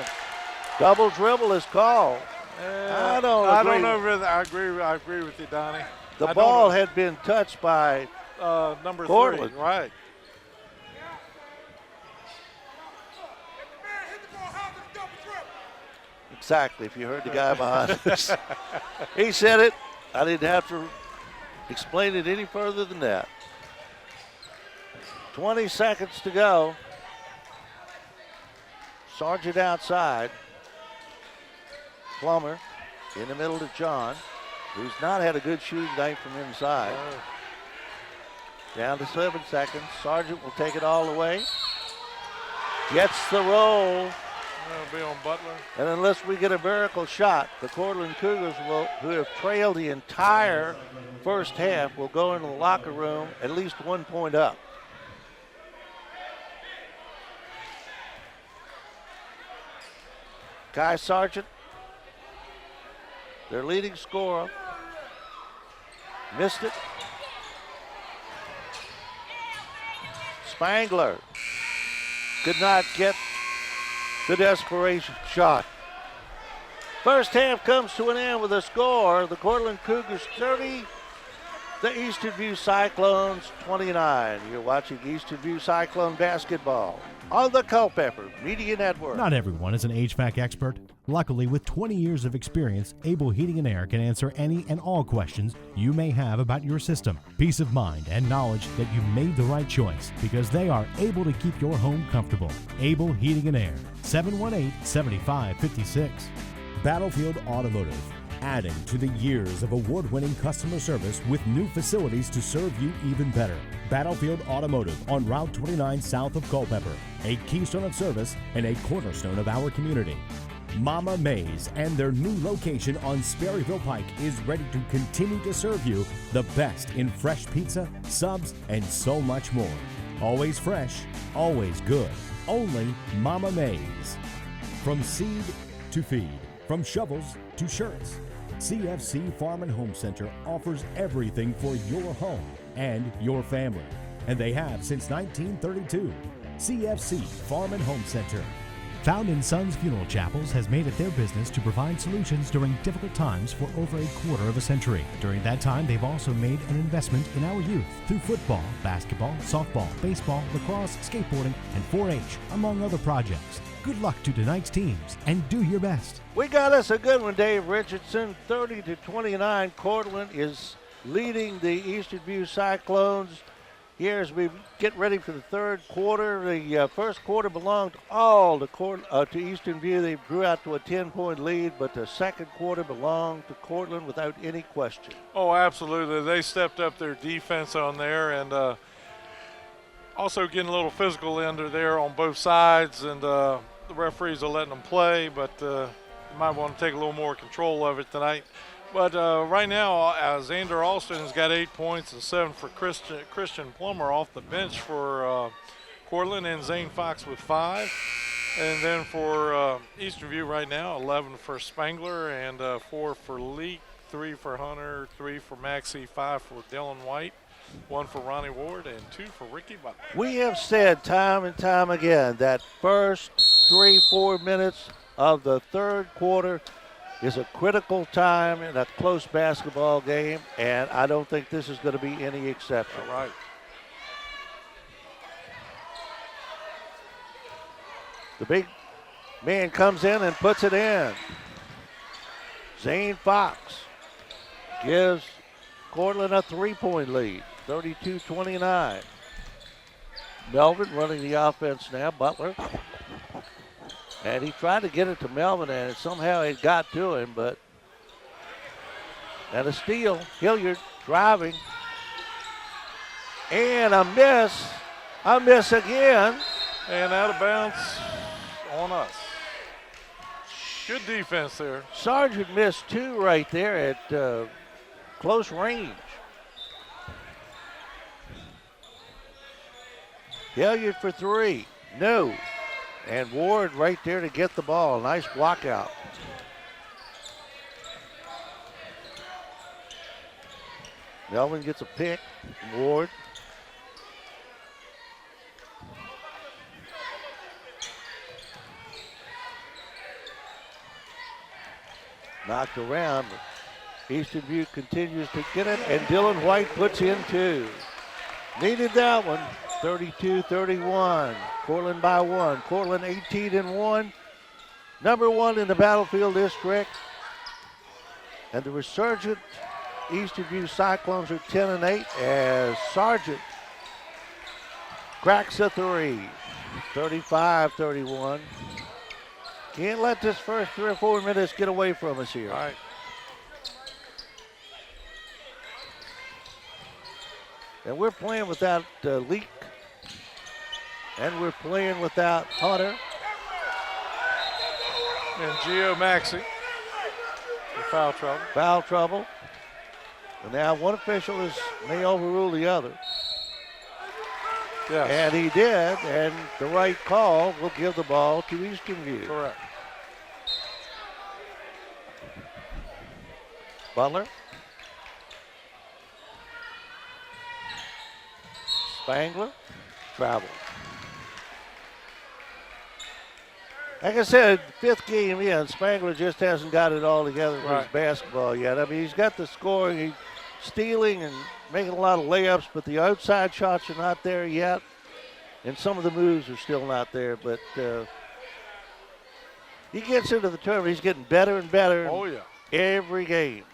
double dribble is called. I don't know whether I agree with you, Donnie. The ball had been touched by number Courtland. 3. Right. Exactly, if you heard the guy behind us. He said it. I didn't have to explain it any further than that. 20 seconds to go. Sargent outside. Plummer in the middle to John, who's not had a good shooting night from inside. Down to 7 seconds. Sargent will take it all the way. Gets the roll. That'll be on Butler. And unless we get a miracle shot, the Courtland Cougars, who have trailed the entire first half, will go into the locker room at least 1 point up. Kai Sargent, their leading scorer, missed it. Spangler could not get the desperation shot. First half comes to an end with a score. The Courtland Cougars 30, the Easton View Cyclones 29. You're watching Easton View Cyclone basketball on the Culpeper Media Network. Not everyone is an HVAC expert. Luckily, with 20 years of experience, Able Heating and Air can answer any and all questions you may have about your system. Peace of mind and knowledge that you made the right choice because they are able to keep your home comfortable. Able Heating and Air, 718-7556. Battlefield Automotive, adding to the years of award-winning customer service with new facilities to serve you even better. Battlefield Automotive on Route 29 south of Culpeper, a keystone of service and a cornerstone of our community. Mama Mays and their new location on Sperryville Pike is ready to continue to serve you the best in fresh pizza, subs, and so much more. Always fresh, always good. Only Mama Mays. From seed to feed, from shovels to shirts, CFC Farm and Home Center offers everything for your home and your family. And they have since 1932. CFC Farm and Home Center. Found in Sons Funeral Chapels has made it their business to provide solutions during difficult times for over a quarter of a century. During that time, they've also made an investment in our youth through football, basketball, softball, baseball, lacrosse, skateboarding, and 4-H, among other projects. Good luck to tonight's teams, and do your best. We got us a good one, Dave Richardson. 30-29, Courtland is leading the Easton View Cyclones here as we get ready for the third quarter. The first quarter belonged all to Eastern View. They drew out to a 10-point lead, but the second quarter belonged to Courtland without any question. Oh, absolutely. They stepped up their defense on there, and also getting a little physical under there on both sides, and the referees are letting them play, but you might want to take a little more control of it tonight. But right now, Xander Alston has got 8 points and 7 for Christian Plummer off the bench for Courtland, and Zane Fox with 5. And then for Eastern View right now, 11 for Spangler and 4 for Leak, 3 for Hunter, 3 for Maxie, 5 for Dylan White, 1 for Ronnie Ward, and 2 for Ricky Butler. We have said time and time again that first 3-4 minutes of the third quarter is a critical time in a close basketball game, and I don't think this is going to be any exception. All right. The big man comes in and puts it in. Zane Fox gives Courtland a 3-point lead, 32-29. Melvin running the offense now, Butler. And he tried to get it to Melvin, and somehow it got to him, but and a steal. Hilliard driving. And a miss. A miss again. And out of bounds on us. Good defense there. Sargent missed 2 right there at close range. Hilliard for 3. No. And Ward right there to get the ball. Nice block out. Melvin gets a pick. Ward. Knocked around. Eastern View continues to get it, and Dylan White puts in 2. Needed that one. 32-31. Courtland by 1. Courtland 18-1. Number 1 in the Battlefield District. And the resurgent Eastern View Cyclones are 10-8 as Sargent cracks a 3. 35-31. Can't let this first 3 or 4 minutes get away from us here. All right. And we're playing without Leak. And we're playing without Hunter. And Gio Maxey in foul trouble. Foul trouble. And now one official may overrule the other. Yes. And he did, and the right call will give the ball to Eastern View. Correct. Butler. Spangler. Travel. Like I said, 5th game in, Spangler just hasn't got it all together with his basketball yet. I mean, he's got the scoring, he's stealing and making a lot of layups, but the outside shots are not there yet. And some of the moves are still not there, but he gets into the tournament, he's getting better and better. Oh, yeah. Every game.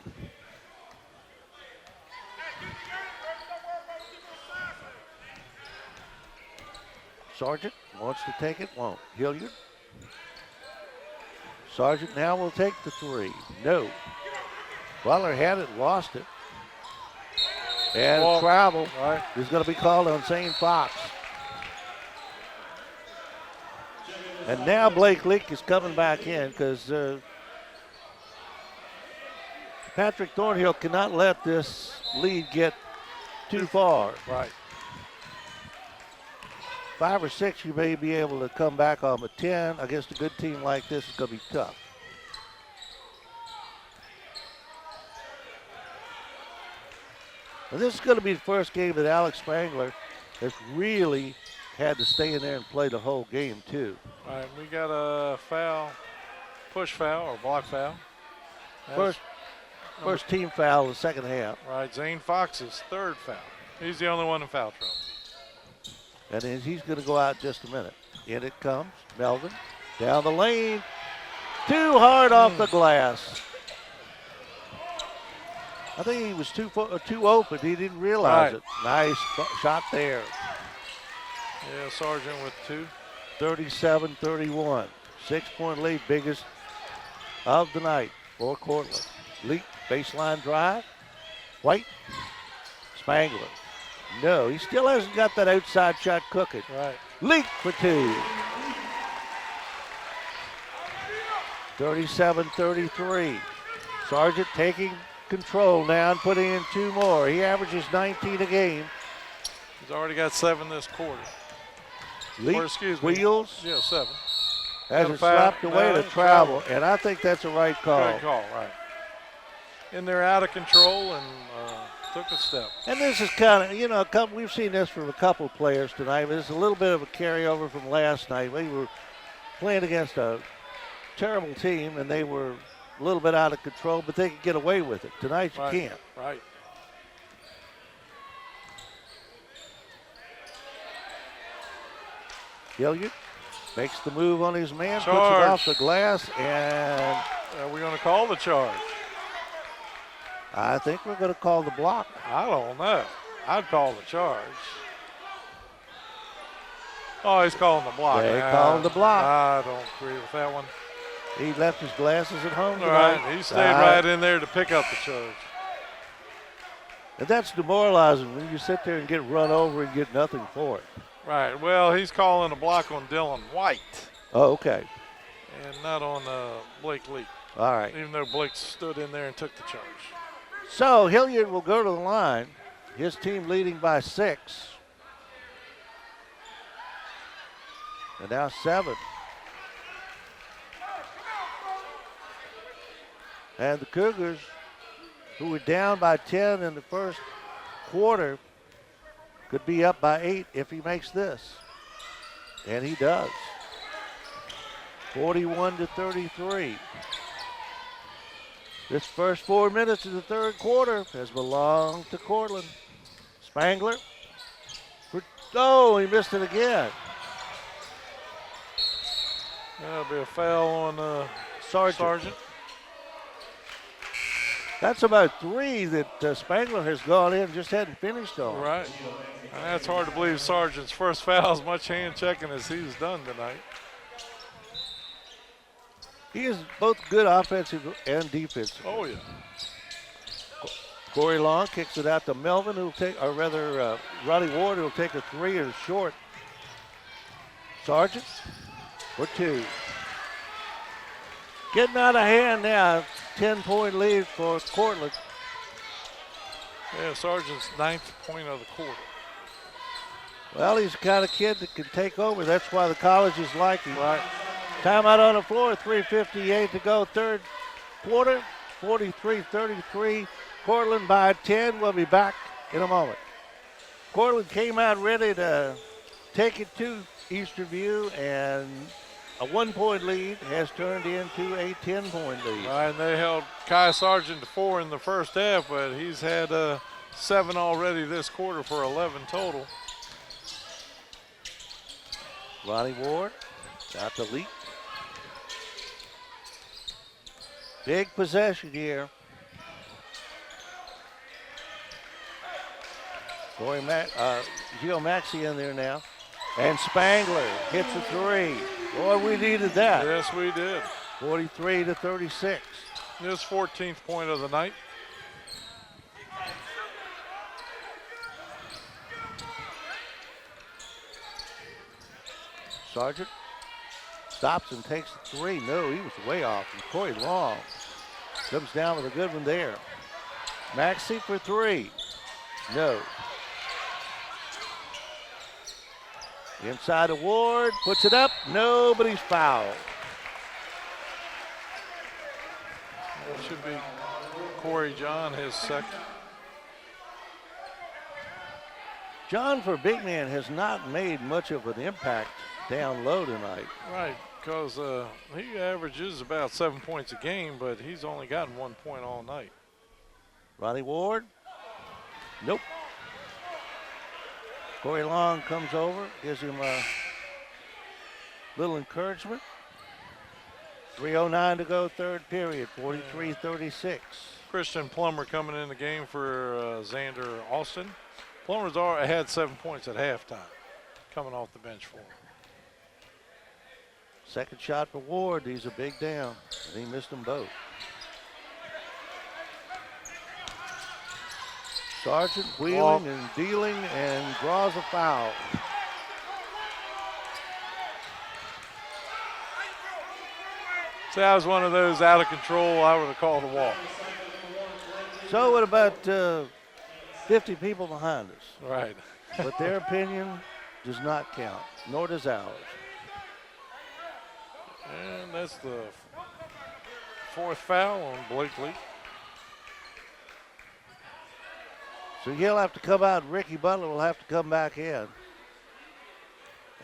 Sargent wants to take it, won't. Hilliard. Sargent now will take the 3. No. Butler had it, lost it. And travel is going to be called on Zane Fox. And now Blake Leak is coming back in because Patrick Thornhill cannot let this lead get too far. Right. 5 or 6, you may be able to come back on, but 10 against a good team like this is going to be tough. And this is going to be the first game that Alex Spangler has really had to stay in there and play the whole game, too. All right, we got a foul, push foul or block foul. First team foul in the second half. Right, Zane Fox's 3rd foul. He's the only one in foul trouble. And then he's going to go out in just a minute. In it comes Melvin. Down the lane. Too hard off the glass. I think he was too open. He didn't realize it. Nice shot there. Yeah, Sargent with 2. 37-31. 6-point lead, biggest of the night for Courtland. Leak, baseline drive. White, Spangler. No, he still hasn't got that outside shot cooking. Right. Leak for 2. 37-33. Sargent taking control now and putting in 2 more. He averages 19 a game. He's already got 7 this quarter. Leak, or excuse me. Wheels. Yeah, 7. Has it slapped away to travel, and I think that's a right call. Good call, right. And they're out of control and took a step. And this is kind of, we've seen this from a couple players tonight, but it's a little bit of a carryover from last night. We were playing against a terrible team, and they were a little bit out of control, but they could get away with it. Tonight you can't. Right. Hilliard makes the move on his man, Charge. puts it off the glass, and Are we going to call the charge? I think we're going to call the block. I don't know. I'd call the charge. Oh, he's calling the block. They called the block. I don't agree with that one. He left his glasses at home All tonight. right, he stayed right in there to pick up the charge. And that's demoralizing when you sit there and get run over and get nothing for it. Right, well, he's calling a block on Dylan White. Oh, okay. And not on Blake Lee. All right. Even though Blake stood in there and took the charge. So Hilliard will go to the line. His team leading by 6. And now 7. And the Cougars, who were down by 10 in the first quarter, could be up by 8 if he makes this. And he does. 41-33. This first 4 minutes of the third quarter has belonged to Courtland. Spangler. Oh, he missed it again. That'll be a foul on Sargent. That's about 3 that Spangler has gone in, just hadn't finished on. Right. And that's hard to believe Sargent's first foul, as much hand checking as he's done tonight. He is both good offensive and defensive. Oh, yeah. Corey Long kicks it out to Melvin, who'll take, or rather, Ronnie Ward, who'll take a 3 and short. Sargent for 2. Getting out of hand now. 10-point lead for Courtland. Yeah, Sargent's 9th point of the quarter. Well, he's the kind of kid that can take over. That's why the colleges like him. Right. Timeout on the floor, 3:58 to go, third quarter, 43-33. Courtland by 10. We'll be back in a moment. Courtland came out ready to take it to Eastern View, and a 1-point lead has turned into a 10-point lead. Right, and they held Kai Sargent to 4 in the first half, but he's had 7 already this quarter for 11 total. Ronnie Ward got the lead. Big possession here. Gio Maxey in there now. And Spangler hits a 3. Boy, we needed that. Yes, we did. 43-36. His 14th point of the night. Sargent stops and takes the 3. No, he was way off. And Corey Long comes down with a good one there. Maxey for 3. No. Inside of Ward, puts it up. Nobody's fouled. That should be Corey John, his second. John, for a big man, has not made much of an impact down low tonight. Right, because he averages about 7 points a game, but he's only gotten 1 point all night. Ronnie Ward. Nope. Corey Long comes over, gives him a little encouragement. 3:09 to go, third period, 43-36. Christian Plummer coming in the game for Xander Austin. Plummer's already had 7 points at halftime, coming off the bench for him. Second shot for Ward. He's a big down, and he missed them both. Sargent wheeling and dealing and draws a foul. See, that was one of those out of control. I would have called a walk. So what about 50 people behind us? Right. But their opinion does not count, nor does ours. And that's the fourth foul on Blakely. So he'll have to come out, and Ricky Butler will have to come back in.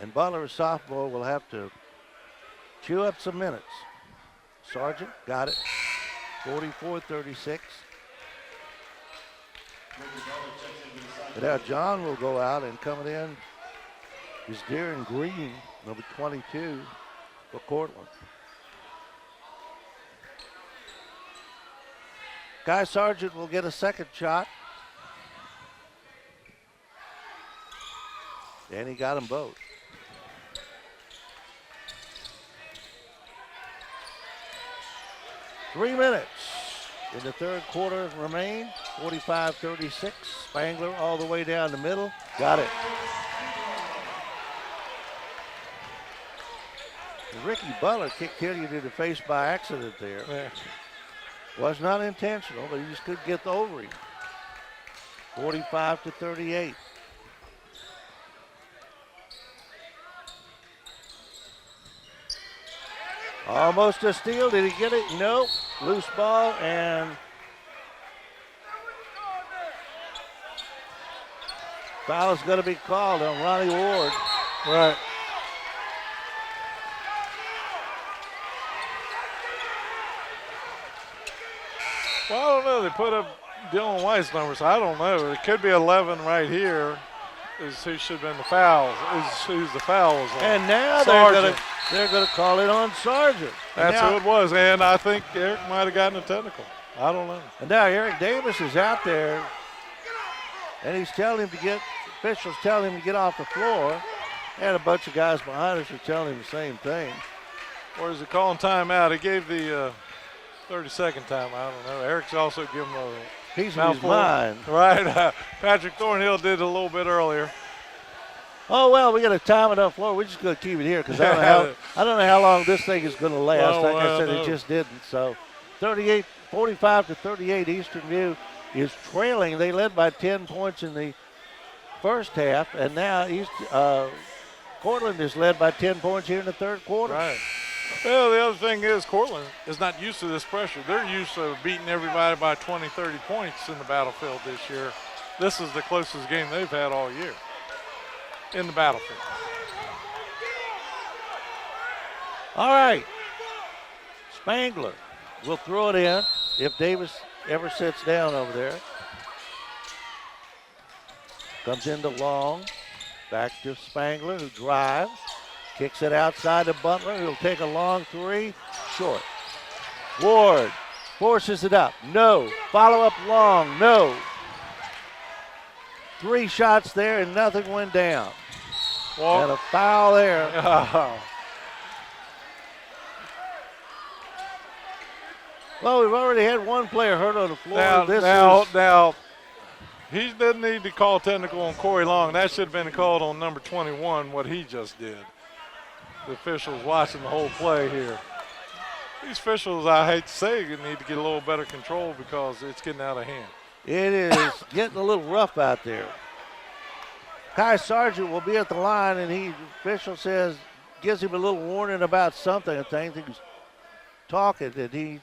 And Butler, a sophomore, will have to chew up some minutes. Sargent got it, 44-36. And now John will go out, and coming in is Darren Green, number 22 for Courtland. Guy Sargent will get a second shot. And he got them both. Three minutes in the third quarter remain. 45-36. Spangler all the way down the middle. Got it. Ricky Butler kicked Hilliard in the face by accident there. Yeah. Was not intentional, but he just couldn't get over him. 45-38. Almost a steal. Did he get it? Nope. Loose ball, and foul is going to be called on Ronnie Ward. Right. Well, I don't know. They put up Dylan White's numbers. I don't know. It could be 11 right here. Is who should have been the fouls. Is who's the foul was on. And now they're going to call it on Sargent. That's who it was. And I think Eric might have gotten a technical. I don't know. And now Eric Davis is out there, and he's telling him to get. Officials telling him to get off the floor, and a bunch of guys behind us are telling him the same thing. Or is he calling timeout? He gave the 30-second time. I don't know. Eric's also given him a piece of his mind. Right. Patrick Thornhill did a little bit earlier. Oh, well, we got a time on the floor. We're just going to keep it here because I don't know how long this thing is going to last. Like I said, it just didn't. So 45-38, Eastern View is trailing. They led by 10 points in the first half, and now Courtland is led by 10 points here in the third quarter. Right. Well, the other thing is Courtland is not used to this pressure. They're used to beating everybody by 20, 30 points in the battlefield this year. This is the closest game they've had all year in the battlefield. All right. Spangler will throw it in if Davis ever sits down over there. Comes into Long. Back to Spangler, who drives. Kicks it outside to Butler. He'll take a long three. Short. Ward forces it up. No. Follow up Long. No. Three shots there and nothing went down. And a foul there. Well, we've already had one player hurt on the floor. Now, he didn't need to call technical on Corey Long. That should have been called on number 21, what he just did. The officials watching the whole play here. These officials, I hate to say, need to get a little better control because it's getting out of hand. It is getting a little rough out there. Kai Sargent will be at the line, and the official says, gives him a little warning about something. I think he's talking, and he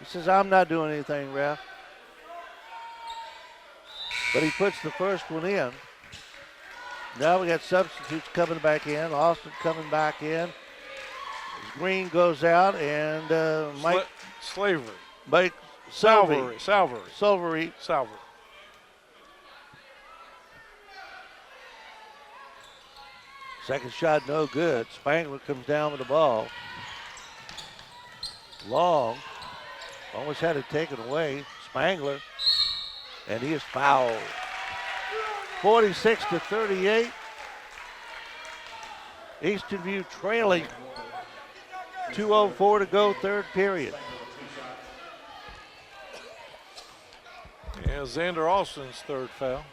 says, I'm not doing anything, ref. But he puts the first one in. Now we got substitutes coming back in. Austin coming back in. Green goes out, and Mike Slavery. Mike Salvery. Second shot no good. Spangler comes down with the ball. Long Almost had it taken away. Spangler. And he is fouled. 46-38. Easton View trailing. 2:04 to go, third period. Yeah, Xander Austin's third foul.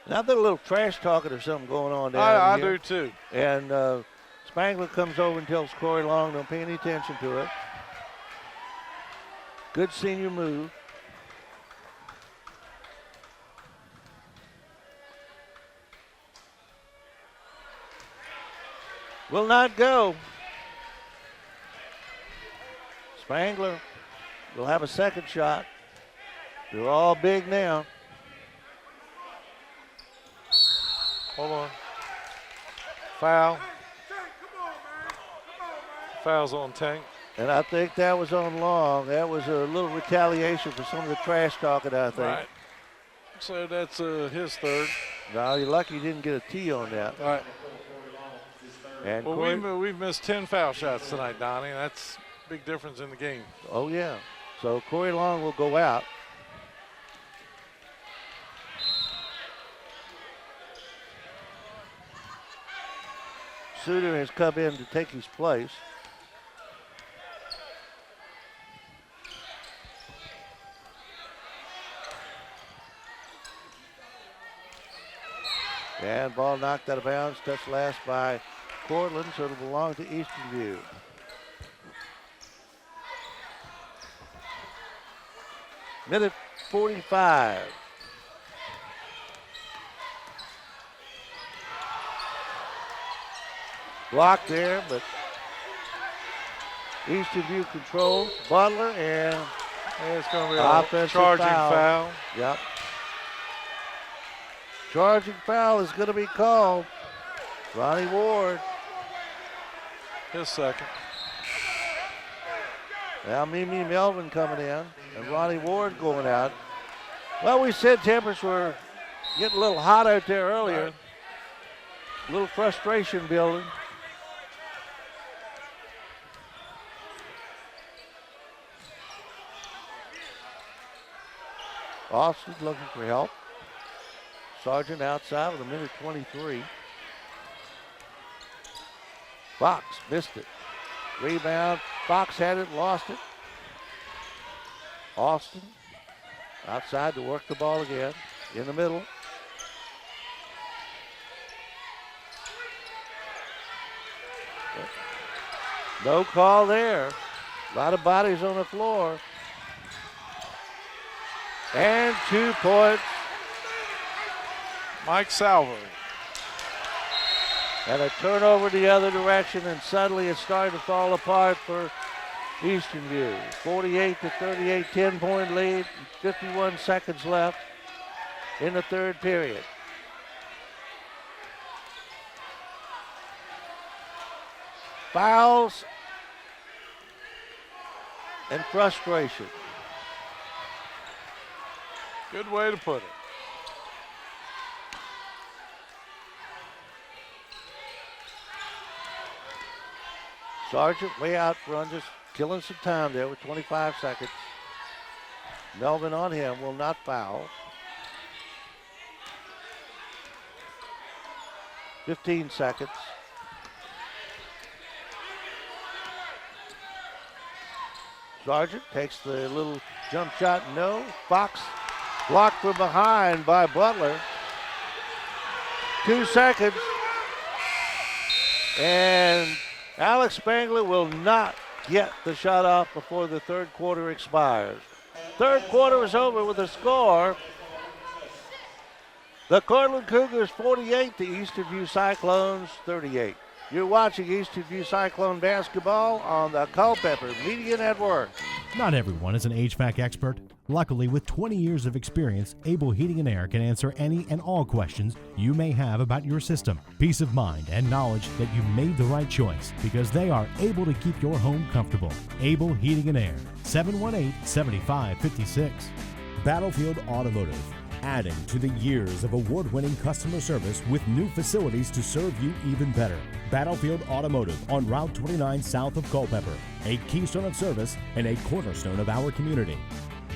Now there's a little trash talking or something going on down I here. do too. And Spangler comes over and tells Corey Long, don't pay any attention to it. Good senior move. Will not go. Spangler will have a second shot. They're all big now. Hold on. Foul. Foul's on Tank. And I think that was on Long. That was a little retaliation for some of the trash talking, I think. Right. So that's his third. No, you're lucky you didn't get a T on that. All right. And Well, Corey, we've missed 10 foul shots tonight, Donnie. That's a big difference in the game. oh, yeah. So Corey Long will go out. Suter has come in to take his place. And ball knocked out of bounds, touched last by Courtland, so it'll belong to Easton View. Minute 45. Blocked there, but Easton View controls. Butler and It's going to be a offensive charging foul. Yep. Charging foul is going to be called. Ronnie Ward. His second. Now Mimi Melvin coming in and Ronnie Ward going out. Well, we said tempers were getting a little hot out there earlier. Right. A little frustration building. Austin looking for help. Sargent outside with a minute 23. Fox missed it. Rebound. Fox had it, lost it. Austin outside to work the ball again. In the middle. No call there. A lot of bodies on the floor. And 2 points. Mike Salvery. And a turnover the other direction, and suddenly it's starting to fall apart for Easton View. 48-38, 10-point lead, 51 seconds left in the third period. Fouls and frustration. Good way to put it. Sargent way out front, just killing some time there with 25 seconds. Melvin on him, will not foul. 15 seconds. Sargent takes the little jump shot, no. Fox blocked from behind by Butler. 2 seconds. And Alex Spangler will not get the shot off before the third quarter expires. Third quarter is over with a score. The Courtland Cougars 48, the Easton View Cyclones 38. You're watching Easton View Cyclone basketball on the Culpeper Media Network. Not everyone is an HVAC expert. Luckily, with 20 years of experience, Able Heating and Air can answer any and all questions you may have about your system. Peace of mind and knowledge that you made the right choice because they are able to keep your home comfortable. Able Heating and Air, 718-7556. Battlefield Automotive, adding to the years of award-winning customer service with new facilities to serve you even better. Battlefield Automotive on Route 29 south of Culpeper, a keystone of service and a cornerstone of our community.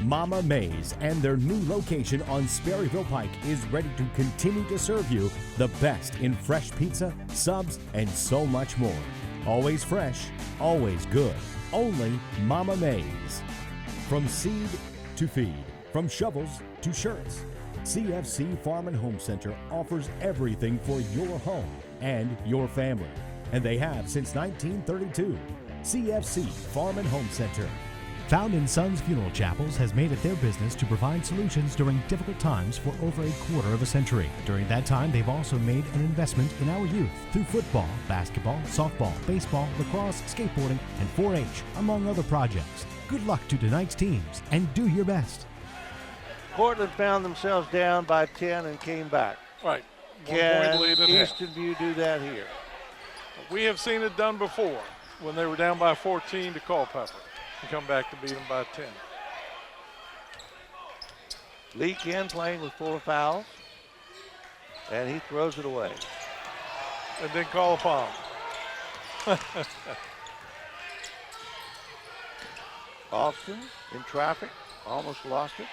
Mama Mays and their new location on Sperryville Pike is ready to continue to serve you the best in fresh pizza, subs, and so much more. Always fresh, always good. Only Mama Mays. From seed to feed, from shovels to shirts, CFC Farm and Home Center offers everything for your home and your family. And they have since 1932. CFC Farm and Home Center. Found in Sons Funeral Chapels has made it their business to provide solutions during difficult times for over a quarter of a century. During that time, they've also made an investment in our youth through football, basketball, softball, baseball, lacrosse, skateboarding, and 4-H, among other projects. Good luck to tonight's teams, and do your best. Courtland found themselves down by 10 and came back. Right. Can lead at half. Easton View do that here? We have seen it done before when they were down by 14 to Culpeper and come back to beat them by 10. Lee Ken playing with 4 fouls, and he throws it away. And then call a foul. Austin in traffic, almost lost it.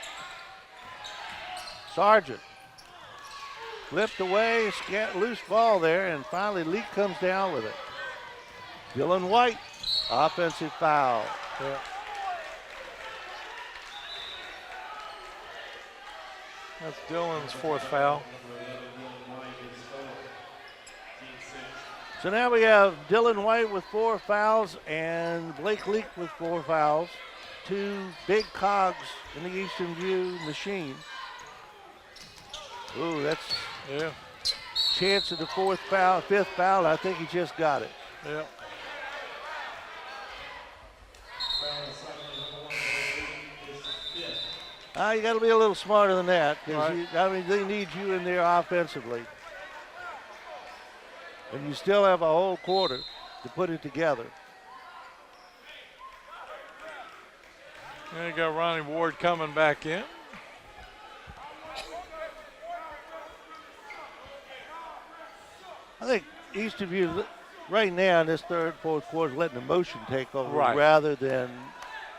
Sargent flipped away, loose ball there, and finally Lee comes down with it. Dylan White, offensive foul. Yeah. That's Dylan's 4th foul. So now we have Dylan White with 4 fouls and Blake Leak with 4 fouls. 2 big cogs in the Eastern View machine. Ooh, that's chance of the 5th foul. I think he just got it. Yeah. You got to be a little smarter than that, because Right. they need you in there offensively. And you still have a whole quarter to put it together. And you got Ronnie Ward coming back in. I think Eastern View right now in this 3rd, 4th quarter is letting the motion take over Right. rather than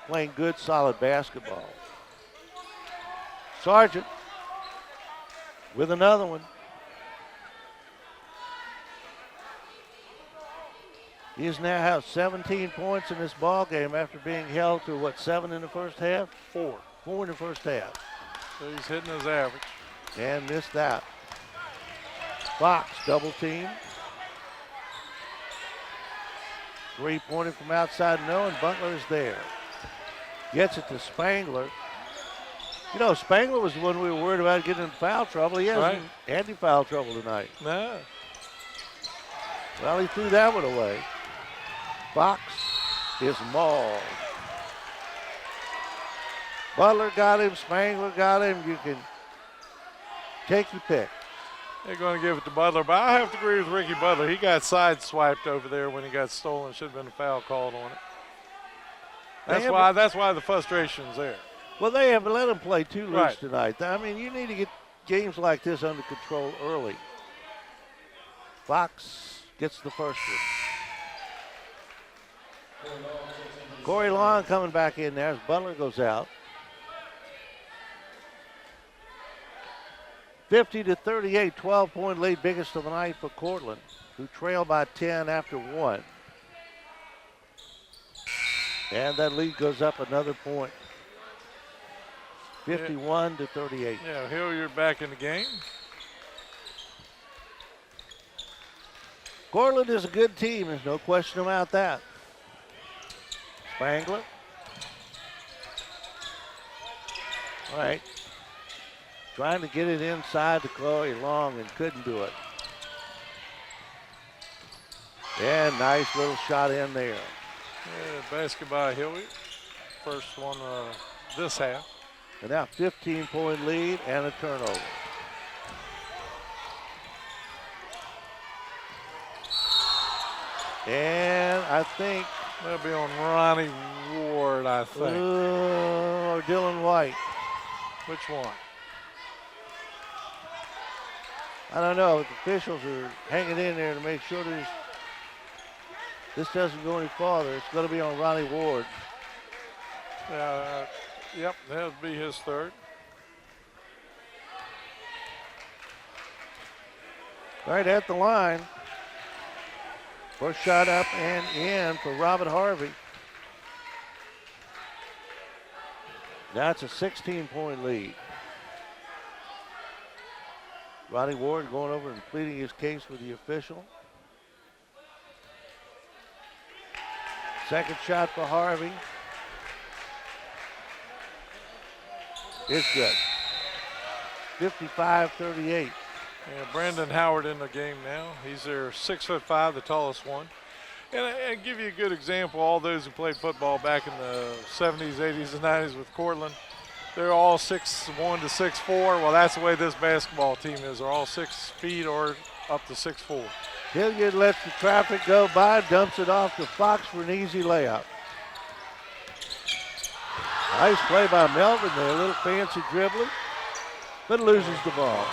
playing good, solid basketball. Sargent with another one. He's now have 17 points in this ball game after being held to 7 in the first half? 4. 4 in the first half. So he's hitting his average. And missed that. Fox double team. 3-pointer from outside no, and Butler is there. Gets it to Spangler. You know, Spangler was the one we were worried about getting in foul trouble. He has anti-foul trouble tonight. No. Well, he threw that one away. Fox is mauled. Butler got him, Spangler got him. You can take your pick. They're going to give it to Butler, but I have to agree with Ricky Butler. He got sideswiped over there when he got stolen. Should have been a foul called on it. That's why the frustration's there. Well, they haven't let him play too loose Right. tonight. I mean, you need to get games like this under control early. Fox gets the first one. Corey Long coming back in there as Butler goes out. 50-38, 12-point lead, biggest of the night for Courtland, who trail by 10 after 1. And that lead goes up another point. 51-38. Yeah, Hilliard back in the game. Courtland is a good team, there's no question about that. Spangler. All right. Trying to get it inside to Corey Long and couldn't do it. And nice little shot in there. Yeah, basket by Hilliard. First one this half. And now 15-point lead and a turnover. And I think That'll be on Ronnie Ward, I think. or Dylan White. Which one? I don't know. The officials are hanging in there to make sure this doesn't go any farther. It's going to be on Ronnie Ward. Yep, that would be his third. Right at the line. First shot up and in for Robert Harvey. That's a 16-point lead. Ronnie Ward going over and pleading his case with the official. Second shot for Harvey. It's good. 55-38. Yeah, Brandon Howard in the game now. He's their 6'5", the tallest one. And give you a good example, all those who played football back in the 70s, 80s, and 90s with Courtland, they're all 6'1" to 6'4". Well, that's the way this basketball team is. They're all 6 feet or up to 6'4". Hilliard lets the traffic go by, dumps it off to Fox for an easy layup. Nice play by Melvin there, a little fancy dribbling, but loses the ball.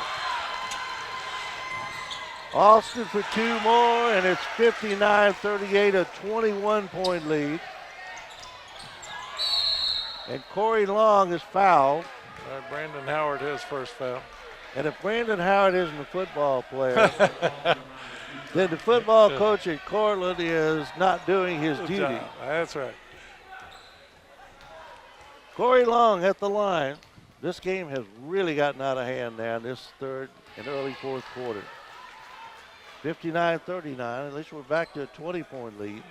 Austin for 2 more, and it's 59-38, a 21-point lead. And Corey Long is fouled. All right, Brandon Howard, his first foul. And if Brandon Howard isn't a football player, then the football coach at Courtland is not doing his Good duty. job. That's right. Corey Long at the line. This game has really gotten out of hand now in this third and early fourth quarter. 59-39, at least we're back to a 20-point lead.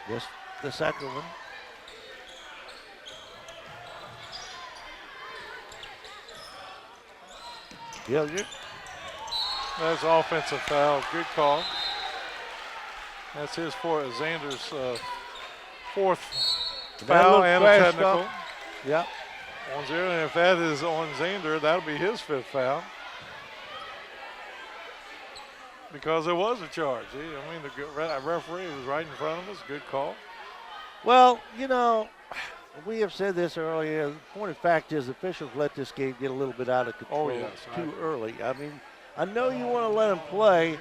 This the second one. Hilliard. That's offensive foul. Good call. That's his Xander's fourth foul and a technical. Yep. On 0, and if that is on Xander, that'll be his 5th foul. Because it was a charge. I mean, the referee was right in front of us. Good call. Well, you know, we have said this earlier. The point of fact is, officials let this game get a little bit out of control too early. I mean, I know you want to let them play,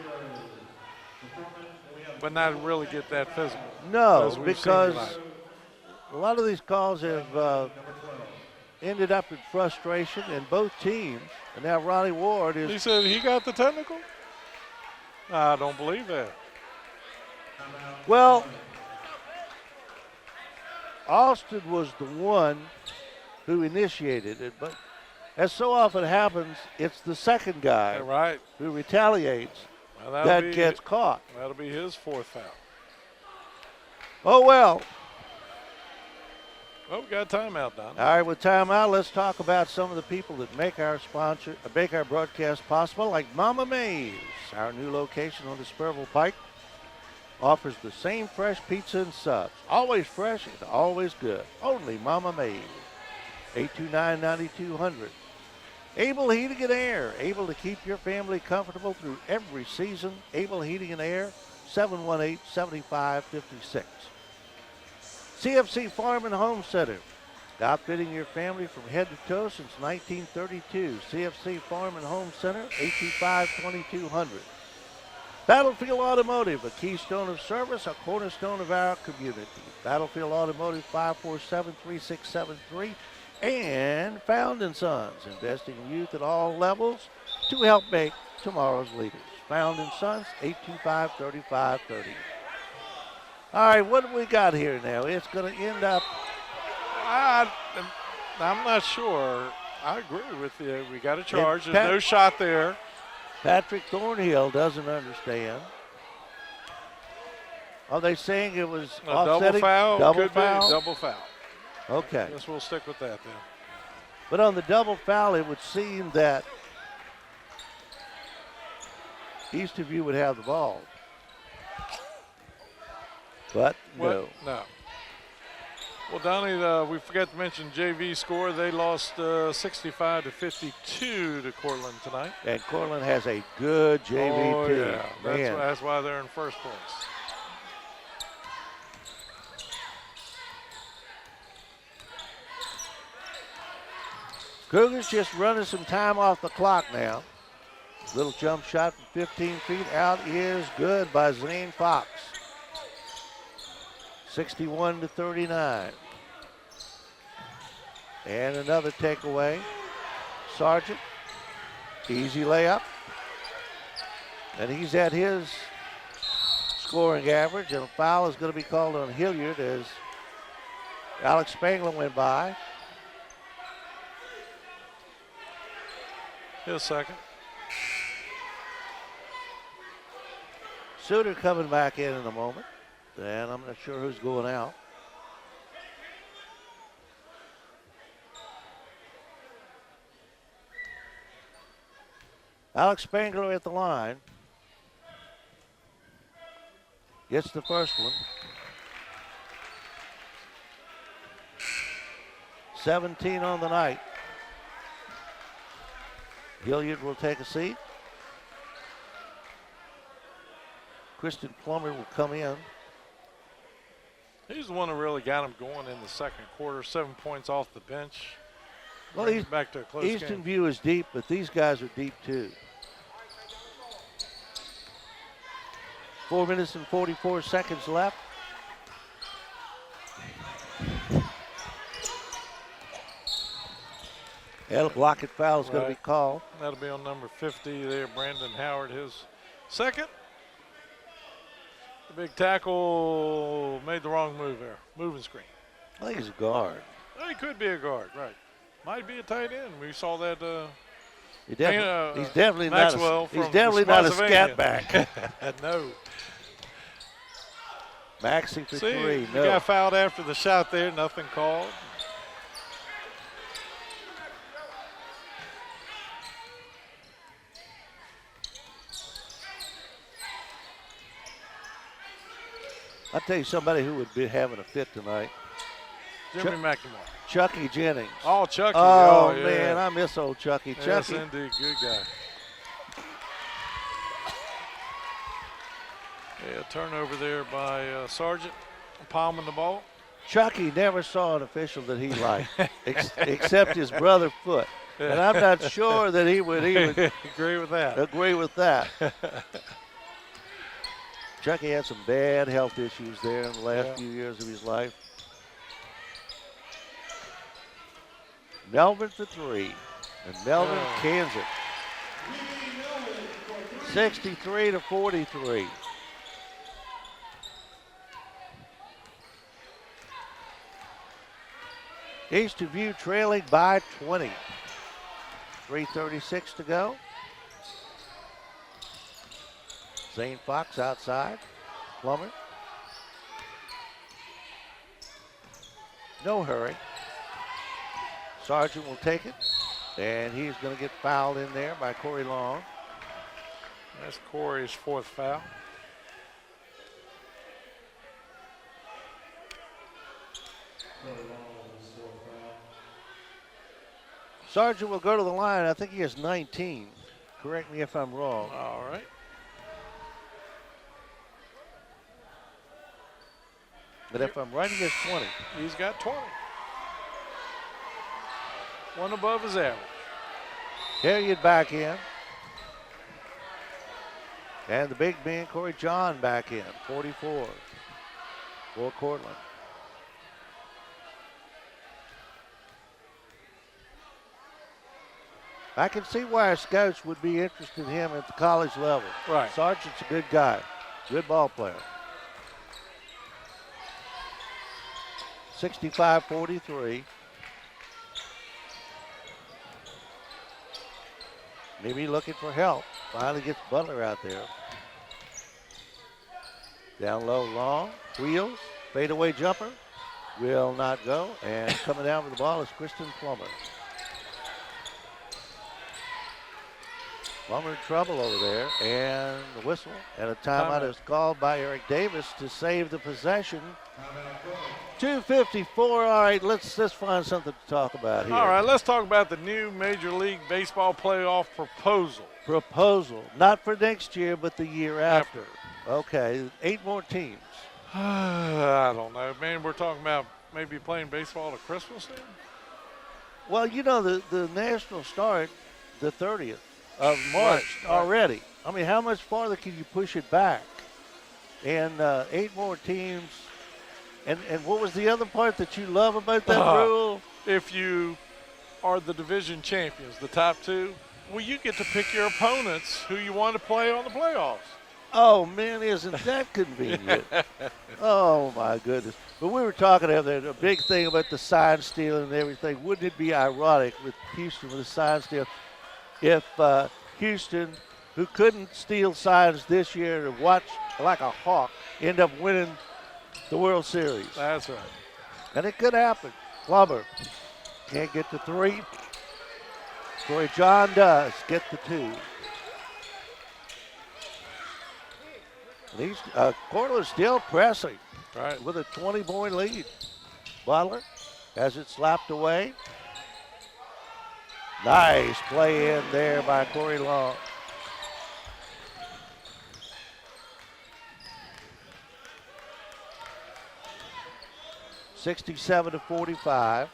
but not really get that physical. No, because a lot of these calls have ended up in frustration in both teams. And now Ronnie Ward is. He said he got the technical? I don't believe that. Well, Austin was the one who initiated it, but as so often happens, it's the second guy who retaliates that gets caught. That'll be his 4th foul. Oh, well. Oh, we got a timeout, Don. All right, with timeout, let's talk about some of the people that make our broadcast possible, like Mama Mae's. Our new location on the Spurville Pike offers the same fresh pizza and subs. Always fresh and always good. Only Mama Mae's. 829-9200. Able Heating and Air. Able to keep your family comfortable through every season. Able Heating and Air, 718-7556. CFC Farm and Home Center. Outfitting your family from head to toe since 1932. CFC Farm and Home Center, 825-2200. Battlefield Automotive, a keystone of service, a cornerstone of our community. Battlefield Automotive, 547-3673. And Found & Sons, investing in youth at all levels to help make tomorrow's leaders. Found & Sons, 825-3530. All right, what do we got here now? It's going to end up. I'm not sure. I agree with you. We got a charge. There's no shot there. Patrick Thornhill doesn't understand. Are they saying it was a offsetting? Double foul? Double Could foul? be double foul. Okay. I guess we'll stick with that then. But on the double foul, it would seem that Easterview would have the ball. But no. No. Well, Donnie, we forgot to mention JV score. They lost 65-52 to Courtland tonight. And Courtland has a good JV team. Yeah. That's why they're in first place. Cougars just running some time off the clock now. Little jump shot from 15 feet out is good by Zane Fox. 61-39. And another takeaway. Sargent, easy layup. And he's at his scoring average, and a foul is going to be called on Hilliard as Alex Spangler went by. His second. Suter coming back in a moment, and I'm not sure who's going out. Alex Spangler at the line. Gets the first one. 17 on the night. Hilliard will take a seat. Kristen Plummer will come in. He's the one who really got him going in the second quarter. 7 points off the bench. Well, Brings it back to a close Easton game. View is deep, but these guys are deep too. 4 minutes and 44 seconds left. And a block it foul is going to be called. That'll be on number 50 there, Brandon Howard, his second. The big tackle made the wrong move there. Moving screen. I think he's a guard. Well, he could be a guard, right. Might be a tight end. We saw that. He's definitely Maxwell not a, he's from definitely not a Spotsylvania. scat back. No. Maxey for See, three. he No. got fouled after the shot there. Nothing called. I'll tell you somebody who would be having a fit tonight. Jimmy McNamara. Chucky Jennings. Oh, Chucky. Oh, yeah. man, I miss old Chucky. Yes, Chucky. indeed. Good guy. Yeah, turnover there by Sargent. Palming the ball. Chucky never saw an official that he liked, except his brother Foot. Yeah. And I'm not sure that he would Agree with that. agree with that. Chucky had some bad health issues there in the last few years of his life. Melvin for three. And Melvin cans it. 63-43. Easton View trailing by 20. 3:36 to go. Zane Fox outside. Plummer. No hurry. Sargent will take it. And he's going to get fouled in there by Corey Long. That's Corey's fourth foul. Sargent will go to the line. I think he has 19. Correct me if I'm wrong. All right. But if I'm right, he has 20. He's got 20. One above his average. Hilliard back in. And the big man, Corey John, back in. 44 for Courtland. I can see why scouts would be interested in him at the college level. Right. Sargent's a good guy, good ball player. 65-43. Maybe looking for help. Finally gets Butler out there. Down low, Long, wheels, fadeaway jumper. Will not go. And coming down with the ball is Kristen Plummer. Plummer in trouble over there. And the whistle. And a timeout is called by Eric Davis to save the possession. 2:54. All right, let's find something to talk about here. All right, let's talk about the new Major League Baseball playoff proposal. Proposal, not for next year, but the year after. Okay, 8 more teams. I don't know, man. We're talking about maybe playing baseball at Christmas then? Well, you know, the National start the 30th of March already. I mean, how much farther can you push it back? And 8 more teams. And what was the other part that you love about that rule? If you are the division champions, the top 2, well, you get to pick your opponents who you want to play on the playoffs. Oh, man, isn't that convenient? Oh, my goodness. But we were talking about a big thing about the sign stealing and everything. Wouldn't it be ironic with Houston with the sign steal if Houston, who couldn't steal signs this year and watch like a hawk, end up winning the World Series? That's right. And it could happen. Clubber can't get to 3. Troy John does get the 2. These Courtland's still pressing with a 20-point lead. Butler has it slapped away. Nice play in there by Corey Long. (67-45).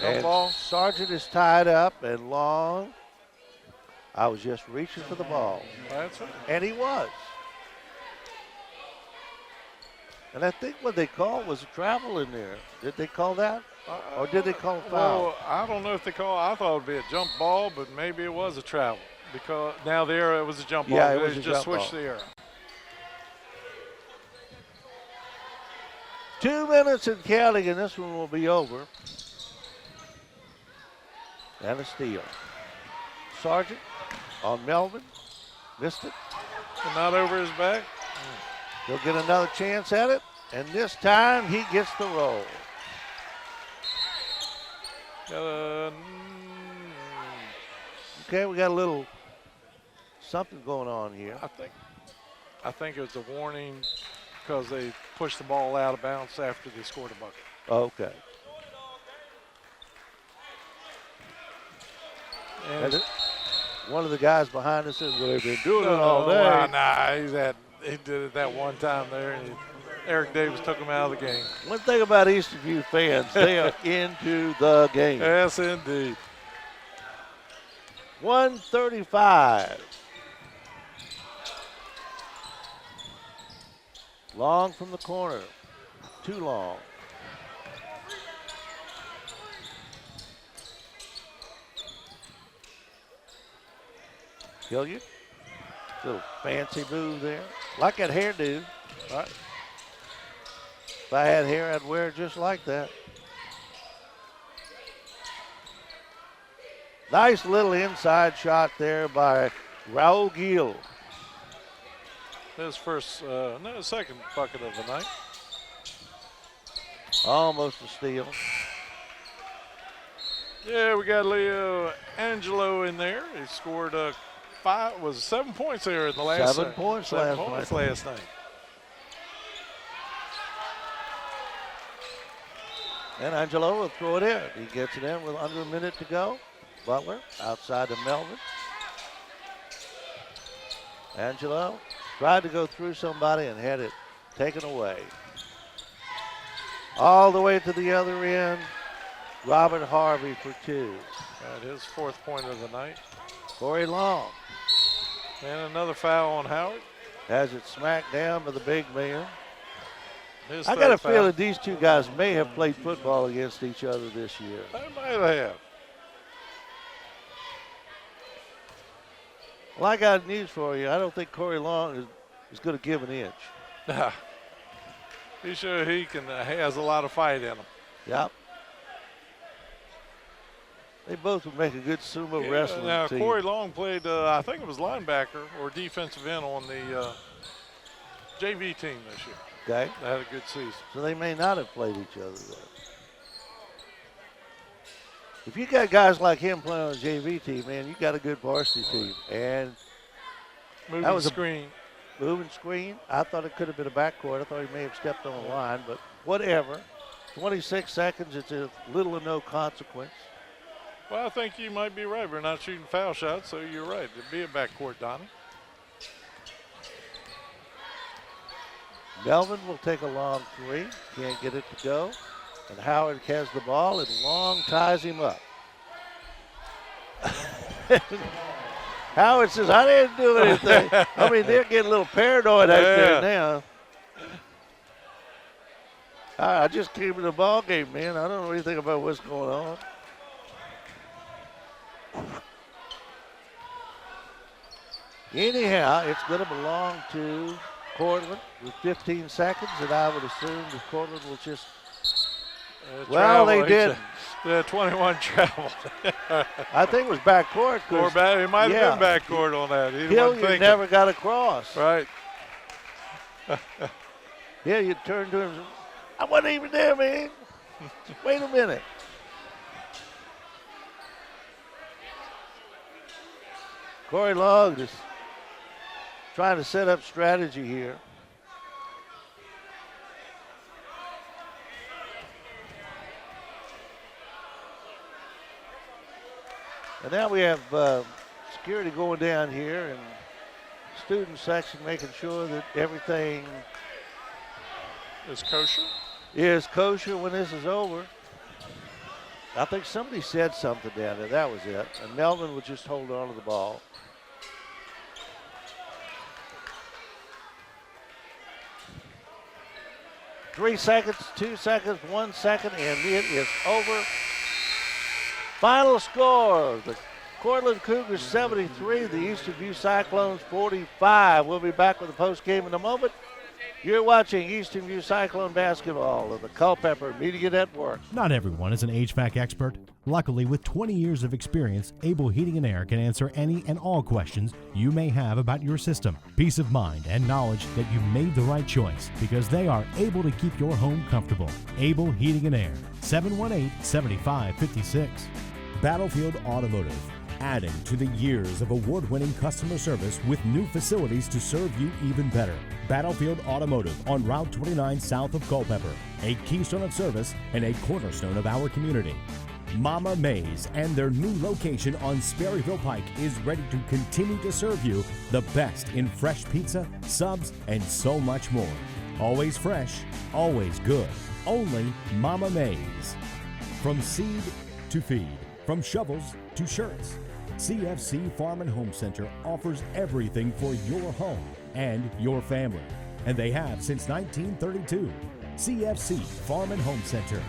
And Sargent is tied up, and Long, I was just reaching for the ball. That's right. And he was. And I think what they called was a travel in there. Did they call that? Or did they call a foul? Well, I don't know if they call. I thought it would be a jump ball, but maybe it was a travel. Because now the arrow, it was a jump ball. Yeah, it was they a just jump switched ball. the arrow. 2 minutes and counting, and this one will be over. And a steal. Sargent on Melvin. Missed it. And not over his back. He'll get another chance at it, and this time he gets the roll. Okay, we got a little something going on here. I think it was a warning because they pushed the ball out of bounds after they scored a bucket. Okay. And one of the guys behind us said, well, they've been doing it all day. Nah, he did it that one time there, and Eric Davis took him out of the game. One thing about Easton View fans, they are into the game. Yes, indeed. 135. Long from the corner. Too long. Hilliard. Little fancy move there. Like that hairdo. Right. If I had hair, I'd wear it just like that. Nice little inside shot there by Raul Gil. His second bucket of the night. Almost a steal. Yeah, we got Leo Angelo in there. He scored 7 points there in the last 7 points last night. And Angelo will throw it in. He gets it in with under a minute to go. Butler outside to Melvin. Angelo tried to go through somebody and had it taken away. All the way to the other end. Robert Harvey for 2. Got his 4th point of the night. Corey Long And another foul on Howard. has it smacked down by the big man. His I got a foul. feeling these two guys may have played football against each other this year. They might have. Well, I got news for you. I don't think Corey Long is going to give an inch. He's sure he has a lot of fight in him. Yep. They both would make a good sumo wrestling Now, team. Corey Long played, I think it was linebacker or defensive end on the JV team this year. Okay. They had a good season. So they may not have played each other though. If you got guys like him playing on a JV team, man, you got a good varsity team. And Moving that was screen. a moving screen. I thought it could have been a backcourt. I thought he may have stepped on the line, but whatever. 26 seconds, it's a little or no consequence. Well, I think you might be right. We're not shooting foul shots, so you're right. It'd be a backcourt, Donnie. Melvin will take a long three. Can't get it to go. And Howard has the ball, and Long ties him up. Howard says, I didn't do anything. I mean, they're getting a little paranoid out there now. I just came to the ball game, man. I don't know anything about what's going on. Anyhow, it's going to belong to Courtland with 15 seconds, and I would assume that Courtland will just. Well, they did. The 21 traveled. I think it was backcourt. He might have been backcourt on that. Hilliard never got across. Right. Yeah, you turn to him. I wasn't even there, man. Wait a minute. Corey Long is trying to set up strategy here. And now we have security going down here and student section making sure that everything is kosher. Is kosher when this is over. I think somebody said something down there. That was it. And Melvin would just hold on to the ball. Three seconds, 2 seconds, 1 second, and it is over. Final score, the Courtland Cougars 73, the Eastern View Cyclones 45. We'll be back with the post game in a moment. You're watching Eastern View Cyclone basketball of the Culpeper Media Network. Not everyone is an HVAC expert. Luckily, with 20 years of experience, Able Heating and Air can answer any and all questions you may have about your system. Peace of mind and knowledge that you made the right choice because they are able to keep your home comfortable. Able Heating and Air, 718-7556. Battlefield Automotive, adding to the years of award-winning customer service with new facilities to serve you even better. Battlefield Automotive on Route 29 south of Culpeper, a keystone of service and a cornerstone of our community. Mama Mays and their new location on Sperryville Pike is ready to continue to serve you the best in fresh pizza, subs, and so much more. Always fresh, always good. Only Mama Mays. From seed to feed, from shovels to shirts, CFC Farm and Home Center offers everything for your home and your family. And they have since 1932. CFC Farm and Home Center.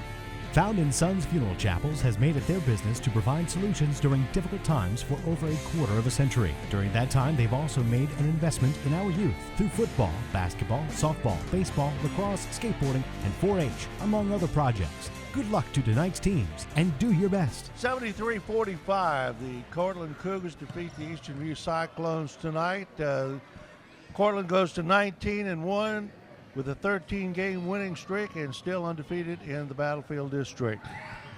Found in Sons Funeral Chapels has made it their business to provide solutions during difficult times for over a quarter of a century. During that time, they've also made an investment in our youth through football, basketball, softball, baseball, lacrosse, skateboarding, and 4-H, among other projects. Good luck to tonight's teams, and do your best. 73-45, the Courtland Cougars defeat the Eastern View Cyclones tonight. Courtland goes to 19-1 with a 13-game winning streak and still undefeated in the Battlefield District.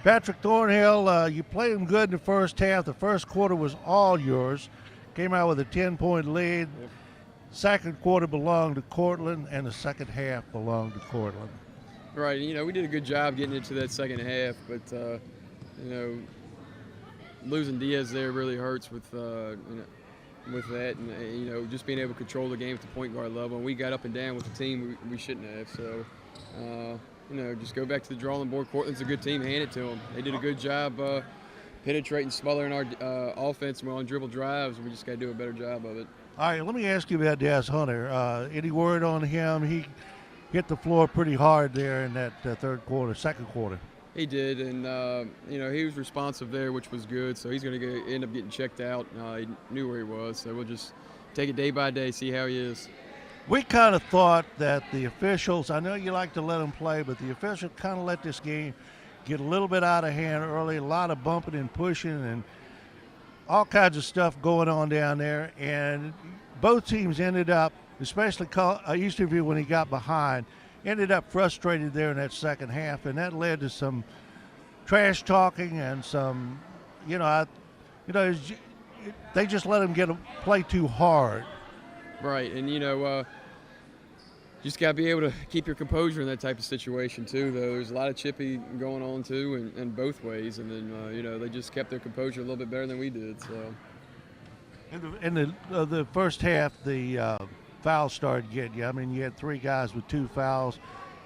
Patrick Thornhill, you played him good in the first half. The first quarter was all yours. Came out with a 10-point lead. Second quarter belonged to Courtland, and the second half belonged to Courtland. Right, we did a good job getting into that second half, but losing Diaz there really hurts with that, and just being able to control the game at the point guard level. And we got up and down with the team we shouldn't have. So, just go back to the drawing board. Courtland's a good team. Hand it to them. They did a good job penetrating, smothering our offense on dribble drives. We just got to do a better job of it. All right, let me ask you about Daz Hunter. Any word on him? He hit the floor pretty hard there in that second quarter. He did, and he was responsive there, which was good. So he's going to end up getting checked out. He knew where he was, so we'll just take it day by day, see how he is. We kind of thought that the officials, I know you like to let them play, but the officials kind of let this game get a little bit out of hand early, a lot of bumping and pushing and all kinds of stuff going on down there. And both teams ended up, especially Eastern View when he got behind, ended up frustrated there in that second half, and that led to some trash talking and some, they just let him play too hard. Right, and just got to be able to keep your composure in that type of situation too. Though there's a lot of chippy going on too, and both ways, and then they just kept their composure a little bit better than we did. So, in the first half, the fouls started getting you. I mean, you had three guys with 2 fouls,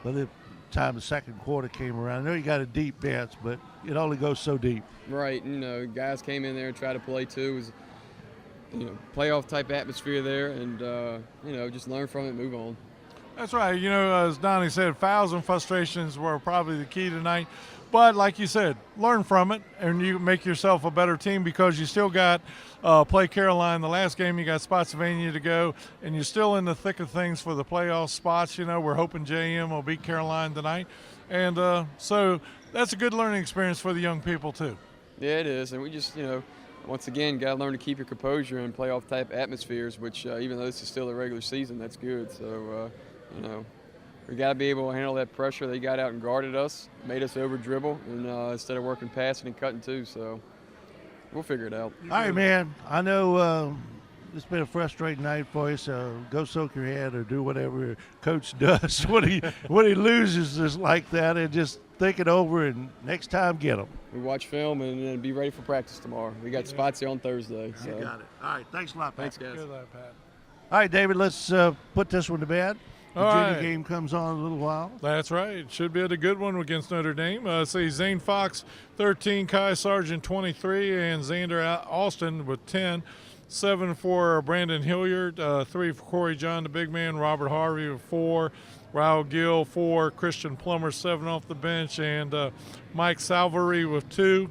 but time the second quarter came around. I know you got a deep bench, but it only goes so deep. Right, guys came in there and tried to play too. It was, playoff type atmosphere there, and just learn from it, move on. That's right. As Donnie said, fouls and frustrations were probably the key tonight. But like you said, learn from it, and you make yourself a better team because you still got play Caroline the last game. You got Spotsylvania to go, and you're still in the thick of things for the playoff spots. We're hoping JM will beat Caroline tonight. And so that's a good learning experience for the young people too. Yeah, it is. And we just, once again, got to learn to keep your composure in playoff type atmospheres, which even though this is still a regular season, that's good. So, we got to be able to handle that pressure. They got out and guarded us, made us over dribble, and instead of working passing and cutting too. So we'll figure it out. All right, man. I know it's been a frustrating night for you, so go soak your head or do whatever Coach does when he loses just like that, and just think it over, and next time get them. We watch film and be ready for practice tomorrow. We got Spotsy on Thursday. So. You got it. All right, thanks a lot, Pat. Thanks, guys. Good luck, Pat. All right, David, let's put this one to bed. The All junior right. game comes on in a little while. That's right. Should be a good one against Notre Dame. See, Zane Fox, 13, Kai Sargent, 23, and Xander Austin with 10. 7 for Brandon Hilliard, 3 for Corey John, the big man, Robert Harvey with 4, Raul Gill 4, Christian Plummer 7 off the bench, and Mike Salvery with 2.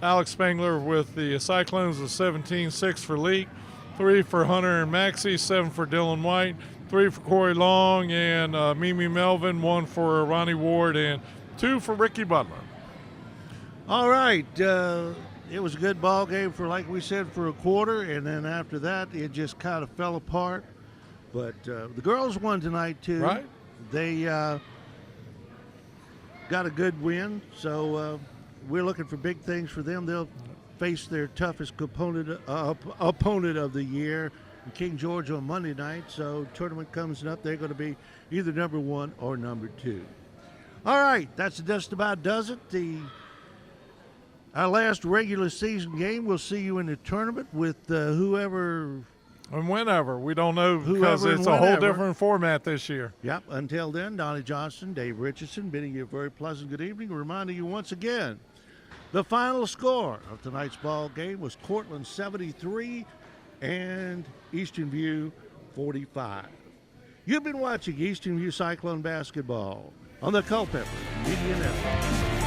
Alex Spangler with the Cyclones with 17, 6 for Leak, 3 for Hunter and Maxey, 7 for Dylan White, 3 for Corey Long, and Mimi Melvin, 1 for Ronnie Ward, and 2 for Ricky Butler. All right. It was a good ball game for, like we said, for a quarter, and then after that, it just kind of fell apart. But the girls won tonight, too. Right. They got a good win, so we're looking for big things for them. They'll face their toughest opponent of the year, King George, on Monday night. So tournament comes up. They're going to be either number 1 or number 2. All right, that's just about does it. Our last regular season game. We'll see you in the tournament with whoever. And whenever. We don't know because Whoever and it's a whole whenever. different format this year. Yep. Until then, Donnie Johnson, Dave Richardson, bidding you a very pleasant good evening. Reminding you once again, the final score of tonight's ball game was Courtland 73 and Eastern View 45. You've been watching Eastern View Cyclone basketball on the Culpeper Media Network.